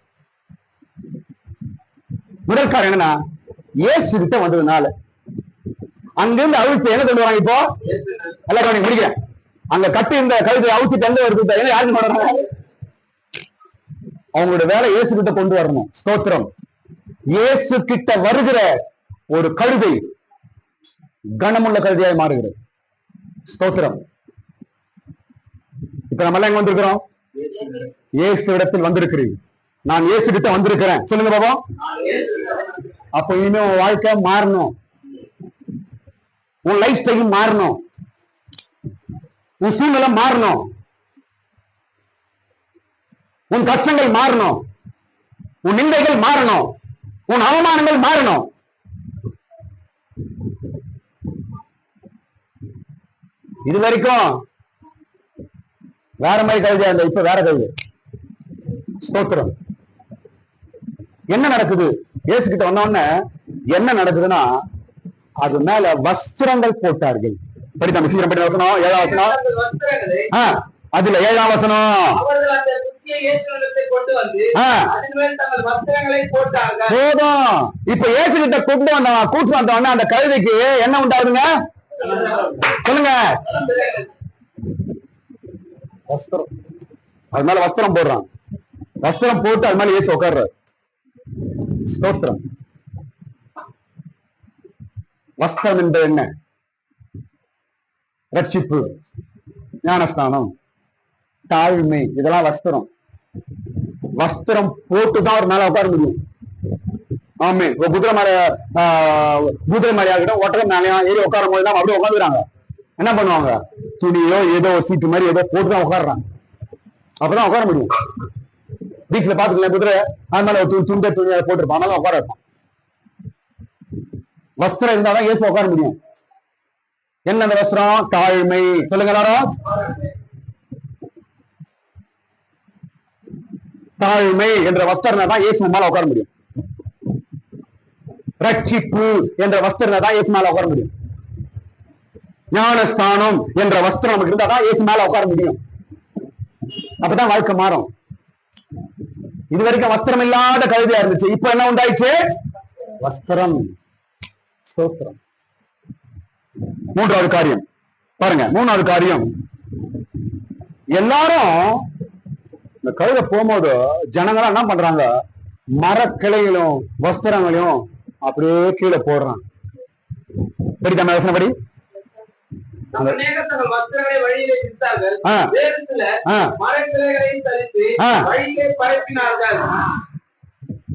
முதல் காரியம் என்னன்னா, இயேசு கிட்ட வந்ததுனால அங்கிருந்து அவிழ்த்து என்ன கொண்டு வராங்க? இப்போ எல்லாரும் முடிக்கிறேன். அங்க கட்டி இந்த கழுதை அவிழ்த்து எங்க வருது? ஏன்னா யாருக்கு கொண்டு அவங்களோட வேலை இயேசு கிட்ட கொண்டு வரணும். ஸ்தோத்திரம். இயேசு கிட்ட வருகிற ஒரு கழுதை கனமுள்ள கழுதையாய் மாறுகிறது. ஸ்தோத்திரம். இப்ப நம்ம எல்லாம் எங்க வந்திருக்கிறோம்? இயேசு இடத்தில் வந்திருக்கிறீங்க. நான் இயேசு கிட்ட வந்திருக்கிறேன். சொல்லுங்க பாபா. அப்ப இனிமே உன் வாழ்க்கை மாறணும், உன் லைஃப் ஸ்டைல் மாறணும், உன் சூழ்நிலை மாறணும், உன் கஷ்டங்கள் மாறணும், உன் நிந்தைகள் மாறணும், உன் அவமானங்கள் மாறணும். இது வரைக்கும் வேற மாதிரி கழுதியா இருந்த, இப்ப வேற கழுது. ஸ்தோத்திரம். என்ன நடக்குது? இயேசு கிட்ட வந்தோடனே என்ன நடக்குதுன்னா, அது மேல வஸ்திரங்கள் போட்டார்கள். படித்தாங்க சீக்கிரம் படி வசனம். 7ஆம் வசனம். அதுல 7ஆம் வசனம். போதும். இப்ப இயேசு கிட்ட கூட்டு வந்தவன அந்த கழுதைக்கு என்ன உண்டாகுதுங்க? சொல்லுங்க. வஸ்திரம். அது மேல வஸ்திரம் போடுறான். வஸ்திரம் போட்டு அது மேல இயேசு உட்கார்றாரு. ஸ்தோத்திரம். வஸ்திரம் என்பது என்ன? ரட்சிப்பு, ஞானஸ்தானம், தாழ்மை, இதெல்லாம் வஸ்திரம். வஸ்திரம் போட்டுதான் ஒரு மேல உட்கார முடியும். ஆமே. குதிரை மாதிரி ஆகிட்ட ஒட்டகம் மேலையா ஏறி உட்காரும் போது தான் அப்படியே உட்காந்துறாங்க. என்ன பண்ணுவாங்க? துணியோ ஏதோ சீட்டு மாதிரி ஏதோ போட்டுதான் உட்காடுறாங்க. அப்பதான் உட்கார முடியும். பீச்ல பாத்துக்கலாம் குதிரை அது மேல துண்டை துணியை போட்டுருப்பான், அதனால உட்கார இருப்பான். வஸ்திரம் இருந்தாதான் இயேசு உட்கார முடியும். என்ன அந்த வஸ்திரம்? தாழ்மை. சொல்லுங்க எல்லாரும். தாழ்மை என்ற வஸ்திரம் தான் இயேசு மேல உட்கார முடியும். ரட்சிப்பு என்ற வஸ்திரம் தான் இயேசு மேல உட்கார முடியும். ஞானஸ்தானம் என்ற வஸ்திரம் நமக்கு இருந்தா தான் இயேசு மேல உட்கார முடியும். அப்பதான் வாழ்க்கை மாறும். இது வரைக்கும் வஸ்திரம் இல்லாத கழுதையா இருந்துச்சு, இப்ப என்ன உண்டாயிடுச்சு? வஸ்திரம். ஸ்தோத்திரம். மூன்றாவது காரியம் பாருங்க. மூணாவது காரியம், எல்லாரும் இந்த கழுதை போகும்போது ஜனங்களா என்ன பண்றாங்க? மரக்கிளைகளும் வஸ்திரங்களையும் அப்படியே கீழே போடுறான். படிக்காம வசனப்படி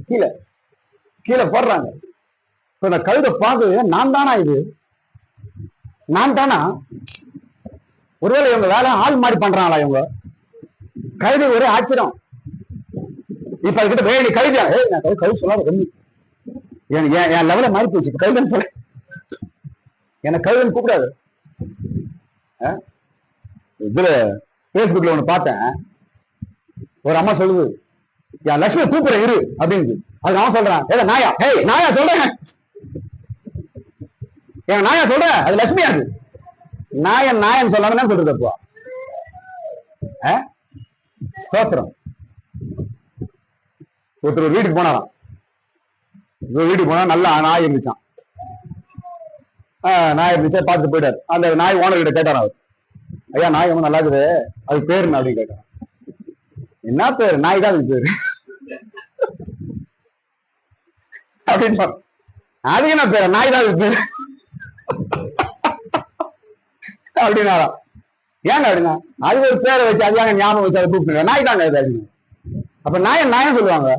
கீழே கீழே போடுறாங்க. இந்த கழுதை பார்த்து, நான் தானா இது? நான் தானா? ஒருவேளை இவங்க வேலை ஆள் மாதிரி பண்றாங்களா இவங்க? கழுதை ஒரே ஆச்சரியம். இப்ப அதுக்கிட்ட வேலை கழுதியா? கழுது சொல்லாத கம்மி, என் லெவல மாறி போச்சு. கழுதுன்னு சொல்ல, எனக்கு கழுதுன்னு கூப்பிடாது. இதுல பேஸ்புக்ல ஒண்ணு பார்த்தேன், ஒரு அம்மா சொல்லுது, என் லட்சுமி தூக்குற இரு அப்படின்னு. அது அவன் சொல்றான், ஏதா நாயா? ஏய் நாயா சொல்றேன், என் நாயா சொல்ற, அது லட்சுமியா இருக்கு. நாயன் நாயன் சொல்லாம சொல்றது அப்போ. ஸ்தோத்திரம். ஒருத்தர் வீட்டுக்கு போனாராம். வீட்டுக்கு போனா நல்லா நாய் இருந்துச்சான். நாய் இருந்துச்சா பார்த்துட்டு போயிட்டாரு. அந்த நாய் ஓனர் கிட்ட கேட்டார் அவர், ஐயா நாய் ரொம்ப நல்லா இருக்குது, அது பேரு என்ன அப்படின்னு கேட்டார். என்ன பேரு? நாய் தான் அது பேரு அப்படின்னு சொன்ன. அதுக்கு என்ன பேரு? நாய் தான் அது பேரு அப்படின்னாராம். ஏங்க அப்படின்னா, அது ஒரு பேரை வச்சு அது ஏங்க ஞாபகம் வச்சு அதை கூப்பிட்டு நாய் தாங்க அது அப்படின்னு. அப்ப நாயன் நாயன் சொல்லுவாங்க.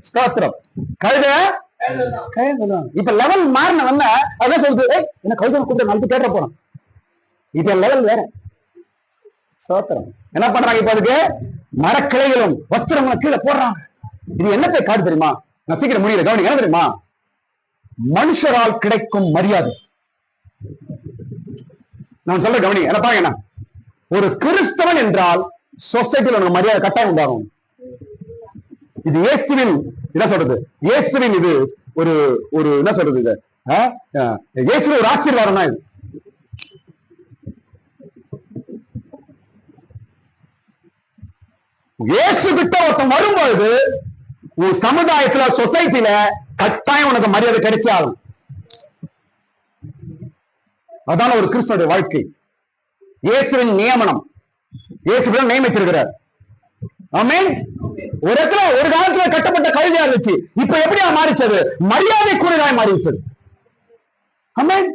ஸ்தோத்திரம். கழுத இப்ப லெவல் மாறின வந்த அதான் சொல்லுது, என்ன கழுதை கூப்பிட்டு நாளைக்கு கேட்ட போறோம். இப்ப லெவல் வேற. ஸ்தோத்திரம். என்ன பண்றாங்க? இப்ப அதுக்கு மரக்கிளைகளும் வஸ்திரங்களும் கீழே போடுறாங்க. இது என்ன போய் காட்டு தெரியுமா? நான் சீக்கிரம் முடியல, கவனி. என்ன தெரியுமா? மனுஷரால் கிடைக்கும் மரியாதை. நான் சொல்ற கவனி. என்ன பாருங்க, ஒரு கிறிஸ்தவன் என்றால் சொசைட்டியில் உனக்கு மரியாதை கட்டாயம் உண்டாகும். இது இயேசுவின் என்ன சொல்றது? இயேசுவின் இது ஒரு ஒரு என்ன சொல்றது? இது இயேசுவின் ஒரு ஆசீர்வாதம் தான் இது. இயேசு கிட்ட ஒருத்தன் வரும்போது உன் சமுதாயத்துல சொசைட்டில கட்டாயம் உனக்கு மரியாதை கிடைச்சாகும். அதான ஒரு கிறிஸ்தவனுடைய வாழ்க்கை. இயேசுவின் நியமனம். இயேசு நியமித்திருக்கிறார். ஆமென். ஒரு இடத்துல ஒரு காலத்துல கட்டப்பட்ட கழுதையா இருந்துச்சு, இப்ப எப்படியா மாறிச்சது? மரியாதைக்குரியதாய் மாறிவிட்டது. ஆமென்.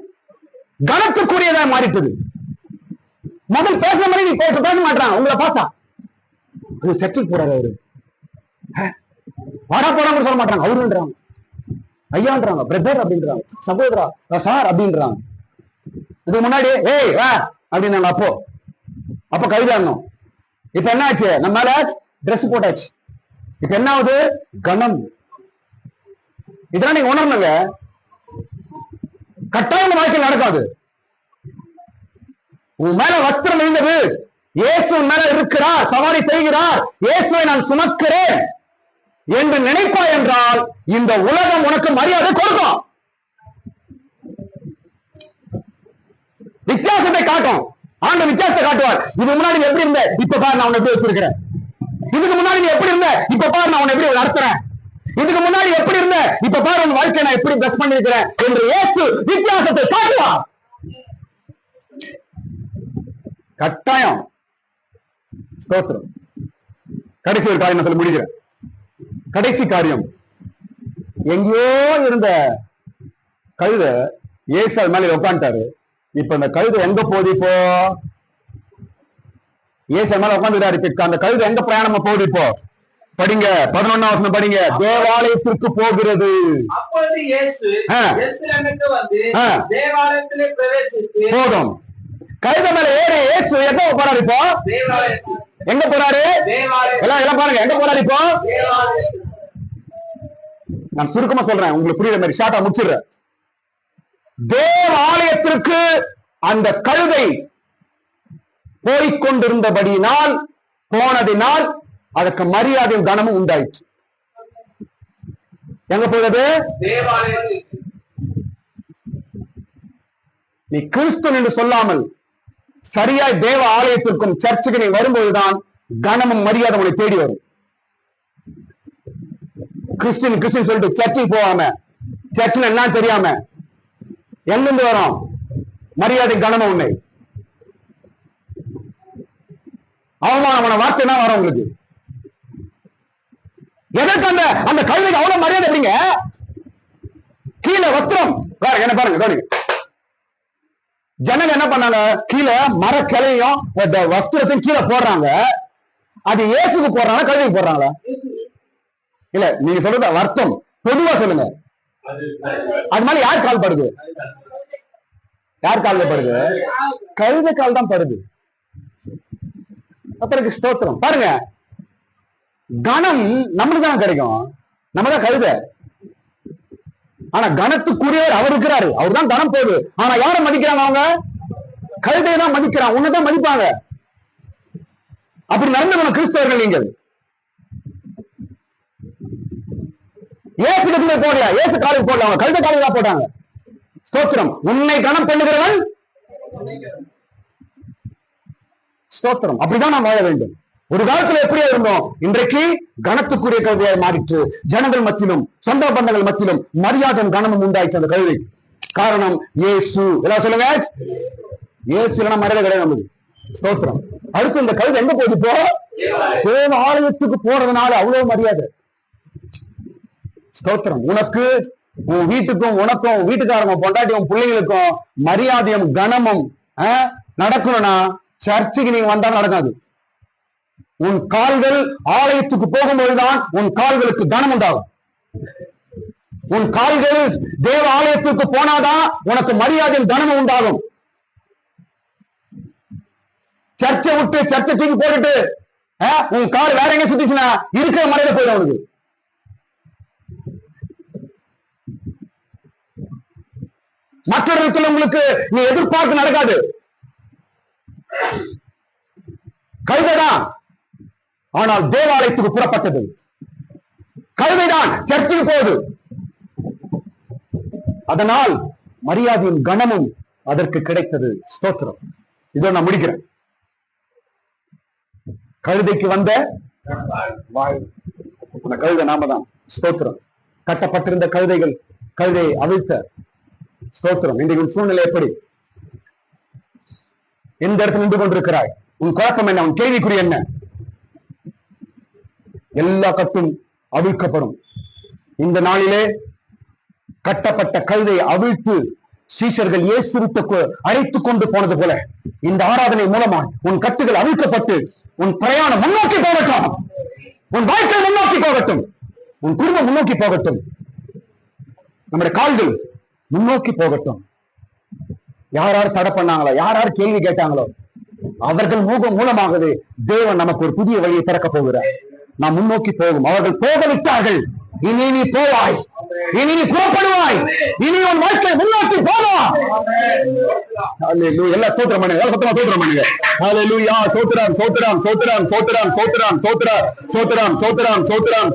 கனத்துக்குரியதாய் மாறிட்டது. முதல் பேசுற மாதிரி நீ பேச மாட்டாங்க. உங்களை பார்த்தா சர்ச்சைக்கு போறாரு அவரு, வாடா போறாங்க சொல்ல மாட்டாங்க. அவருன்றாங்க, ஐயான்றாங்க, பிரதர் அப்படின்றாங்க, சகோதரா சார் அப்படின்றாங்க. இதுக்கு முன்னாடி ஏய் வா அப்படின்னாங்க. அப்போ கழுதாங்க. இப்ப என்ன ஆச்சு? நம்ம மேல டிரெஸ் போட்டாச்சு. இப்ப என்ன ஆகுது? கணம். இதெல்லாம் நீங்க உணரணுங்க. கட்டாயம் வாழ்க்கையில் நடக்காது. உன் மேல வஸ்திரம் இருந்தது, இயேசு உன் மேல இருக்கிறார், சவாரி செய்கிறார், இயேசுவை நான் சுமக்கிறேன் என்று நினைப்பாய் என்றால் இந்த உலகம் உனக்கு மரியாதை கொடுக்கும். வித்தியாசத்தை காட்டும். ஆண்டு வித்தியாசத்தை காட்டுவார். இதுக்கு முன்னாடி நீ எப்படி இருந்த, இப்ப பாரு நான் உன்னை எப்படி வச்சிருக்கிறேன். இதுக்கு முன்னாடி நீ எப்படி இருந்த, இப்ப பாரு நான் உன்னை எப்படி நடத்துறேன். இதுக்கு முன்னாடி எப்படி இருந்த, இப்ப பாரு உன் வாழ்க்கையை நான் எப்படி பெஸ்ட் பண்ணிருக்கிறேன் என்று இயேசு வித்தியாசத்தை காட்டுவார். கட்டாயம். ஸ்தோத்திரம். கடைசி ஒரு காரியம் சொல்லி முடிக்கிறேன். கடைசி காரியம், எங்கேயோ இருந்த கழுதை இயேசு அது மேல உட்காந்துட்டாரு. இப்ப அந்த கழுதை எங்க போகுது? இப்போ இயேசு மேல உட்காந்துட்டாரு. அந்த கழுதை எங்க பிரயாணமா போகுது? இப்போ படிங்க 11ஆம் வசனம் படிங்க. தேவாலயத்திற்கு போகிறது. அப்பொழுது இயேசு எருசலேமுக்கு வந்து தேவாலயத்திலே பிரவேசித்து போதும். கழுதை மேல ஏறி இயேசு எங்க போறாரு இப்போ? எங்க போறாரு? எல்லாம் பாருங்க, எங்க போறாரு இப்போ? நான் சுருக்கமா சொல்றேன், உங்களுக்கு புரியுற மாதிரி ஷார்ட்டா முடிச்சிடுறேன். தேவாலயத்திற்கு அந்த கழுதை போய்கொண்டிருந்தபடியினால், போனதினால் அதற்கு மரியாதையும் கனமும் உண்டாயிற்று. எங்க போகிறது? நீ கிறிஸ்துவன் என்று சொல்லாமல் சரியாய் தேவ ஆலயத்திற்கும் சர்ச்சுக்கு நீ வரும்போதுதான் கனமும் மரியாதை உன்னை தேடி வரும். கிறிஸ்டின் சொல்லிட்டு சர்ச்சுக்கு போகாம, சர்ச்சில் என்ன தெரியாம எங்கிருந்து வரும் மரியாதை கனமும் உன்னை அவமானமான வார்த்தை தான் வரும் உங்களுக்கு. எதற்கு அந்த கழுதைக்கு அவ்வளவு மரியாதை? எப்படிங்க? கீழே வஸ்திரம் என்ன பாருங்க, கவனிங்க. ஜனங்க என்ன பண்ணாங்க? கீழே மர கிளையும் வஸ்திரத்தையும் கீழே போடுறாங்க. அது இயேசுக்கு போடுறாங்க, கழுதைக்கு போடுறாங்களா? இல்ல, நீங்க சொல்றது அர்த்தம் பொதுவா சொல்லுங்க. அது மாதிரி யார் கால் படுது? யார் கால்ல படுது? கழுதை கால் தான் படுது. அப்புறம் ஸ்தோத்திரம் பாருங்க. கணம் நம்மளுக்கு தான் கிடைக்கும், நம்ம தான் கழுத. ஆனா கணத்துக்குரியவர் அவர் இருக்கிறாரு, அவர் தான் கணம் போகுது. ஆனா யாரை மதிக்கிறாங்க? அவங்க கழுதையை தான் மதிக்கிறாங்க, உன்னதான் மதிப்பாங்க. அப்படி நடந்தவங்க கிறிஸ்தவர்கள். நீங்கள் ஏசு கட்டில போடல, ஏசு காலுக்கு போடல, அவங்க கழுத காலுக்கு தான் போட்டாங்க. ஸ்தோத்திரம். உன்னை கணம் பண்ணுகிறவன் ஸ்தோத்திரம். அப்படிதான் நாம் வாழ வேண்டும். ஒரு காலத்துல எப்படியா இருந்தோம், இன்றைக்கு கனத்துக்குரிய கழுதையாக மாறிற்று. ஜனங்கள் மத்தியிலும் சொந்த பந்தங்கள் மத்தியிலும் மரியாதையும் கனமும் உண்டாயிற்று அந்த கழுதை. காரணம் இயேசு. எல்லாம் சொல்லுங்க, இயேசு இல்லைன்னா மரியாதை கிடையாது நமக்கு. ஸ்தோத்திரம். அடுத்து இந்த கழுதை எங்க போகுது இப்போ? தேவ ஆலயத்துக்கு போறதுனால அவ்வளவு மரியாதை. ஸ்தோத்திரம். உனக்கு, உன் வீட்டுக்கும், உனக்கும், வீட்டுக்காரங்க, பொண்டாட்டியும், பிள்ளைங்களுக்கும் மரியாதையும் கனமும் நடக்கணும்னா சர்ச்சுக்கு நீங்க வந்தா நடக்காது. உன் கால்கள் ஆலயத்துக்கு போகும்போதுதான் உன் கால்களுக்கு கனம் உண்டாகும். உன் கால்கள் தேவ ஆலயத்துக்கு போனாதான் உனக்கு மரியாதையும் கனமும் உண்டாகும். சர்ச்சை விட்டு சர்ச்சை தூக்கி போட்டுட்டு உன் கால் வேற எங்க சுத்திச்சுன்னா இருக்கிற மரியாதை போயிடும் உனக்கு. மற்றவர்களுக்கு உங்களுக்கு நீ எதிர்பார்த்து நடக்காது. கழுதைதான் ஆனால் தேவாலயத்துக்கு புறப்பட்டது. கழுதைதான் சர்ச்சுக்கு போகுது. அதனால் மரியாதையும் கனமும் அதற்கு கிடைத்தது. ஸ்தோத்திரம். இதோ நான் முடிக்கிறேன். கழுதைக்கு வந்த கழுதை நாம தான். ஸ்தோத்திரம். கட்டப்பட்டிருந்த கழுதைகள் கழுதையை அவிழ்த்த. ஸ்தோத்திரம். இன்றைக்கு சூழ்நிலை எப்படி? எந்த இடத்துல நின்று கொண்டிருக்கிறாய்? உன் குழப்பம் என்ன? உன் கேள்விக்குறி என்ன? எல்லா கட்டும் அவிழ்க்கப்படும். இந்த நாளிலே கட்டப்பட்ட கழுதை அவிழ்த்து சீஷர்கள் இயேசுவுக்கு அழைத்துக் கொண்டு போனது போல இந்த ஆராதனை மூலமா உன் கட்டுகள் அவிழ்க்கப்பட்டு உன் பிரயாணம் முன்னோக்கி போகட்டும். உன் வாழ்க்கை முன்னோக்கி போகட்டும். உன் குடும்பம் முன்னோக்கி போகட்டும். நம்முடைய கால்கள் முன்னோக்கி போகட்டும். யார் தடை பண்ணாங்களோ, யார் கேள்வி கேட்டாங்களோ அவர்கள் மூலமாகவே தேவன் நமக்கு ஒரு புதிய வழியை திறக்க போகிறார். நாம் முன்னோக்கி போகும். அவர்கள் போகவிட்டார்கள். இனி நீ போவாய், இனி நீ புறப்படுவாய், இனி உன் வாழ்க்கை முன்னோக்கி போவாய். எல்லா ஸ்தோத்திரம் பண்ணுங்க, சத்தமா ஸ்தோத்திரம் பண்ணுங்க. ஹல்லேலூயா. ஸ்தோத்திரம், ஸ்தோத்திரம், ஸ்தோத்திரம், ஸ்தோத்திரம், ஸ்தோத்திரம், ஸ்தோத்திரம், ஸ்தோத்திரம், ஸ்தோத்திரம், ஸ்தோத்திரம்.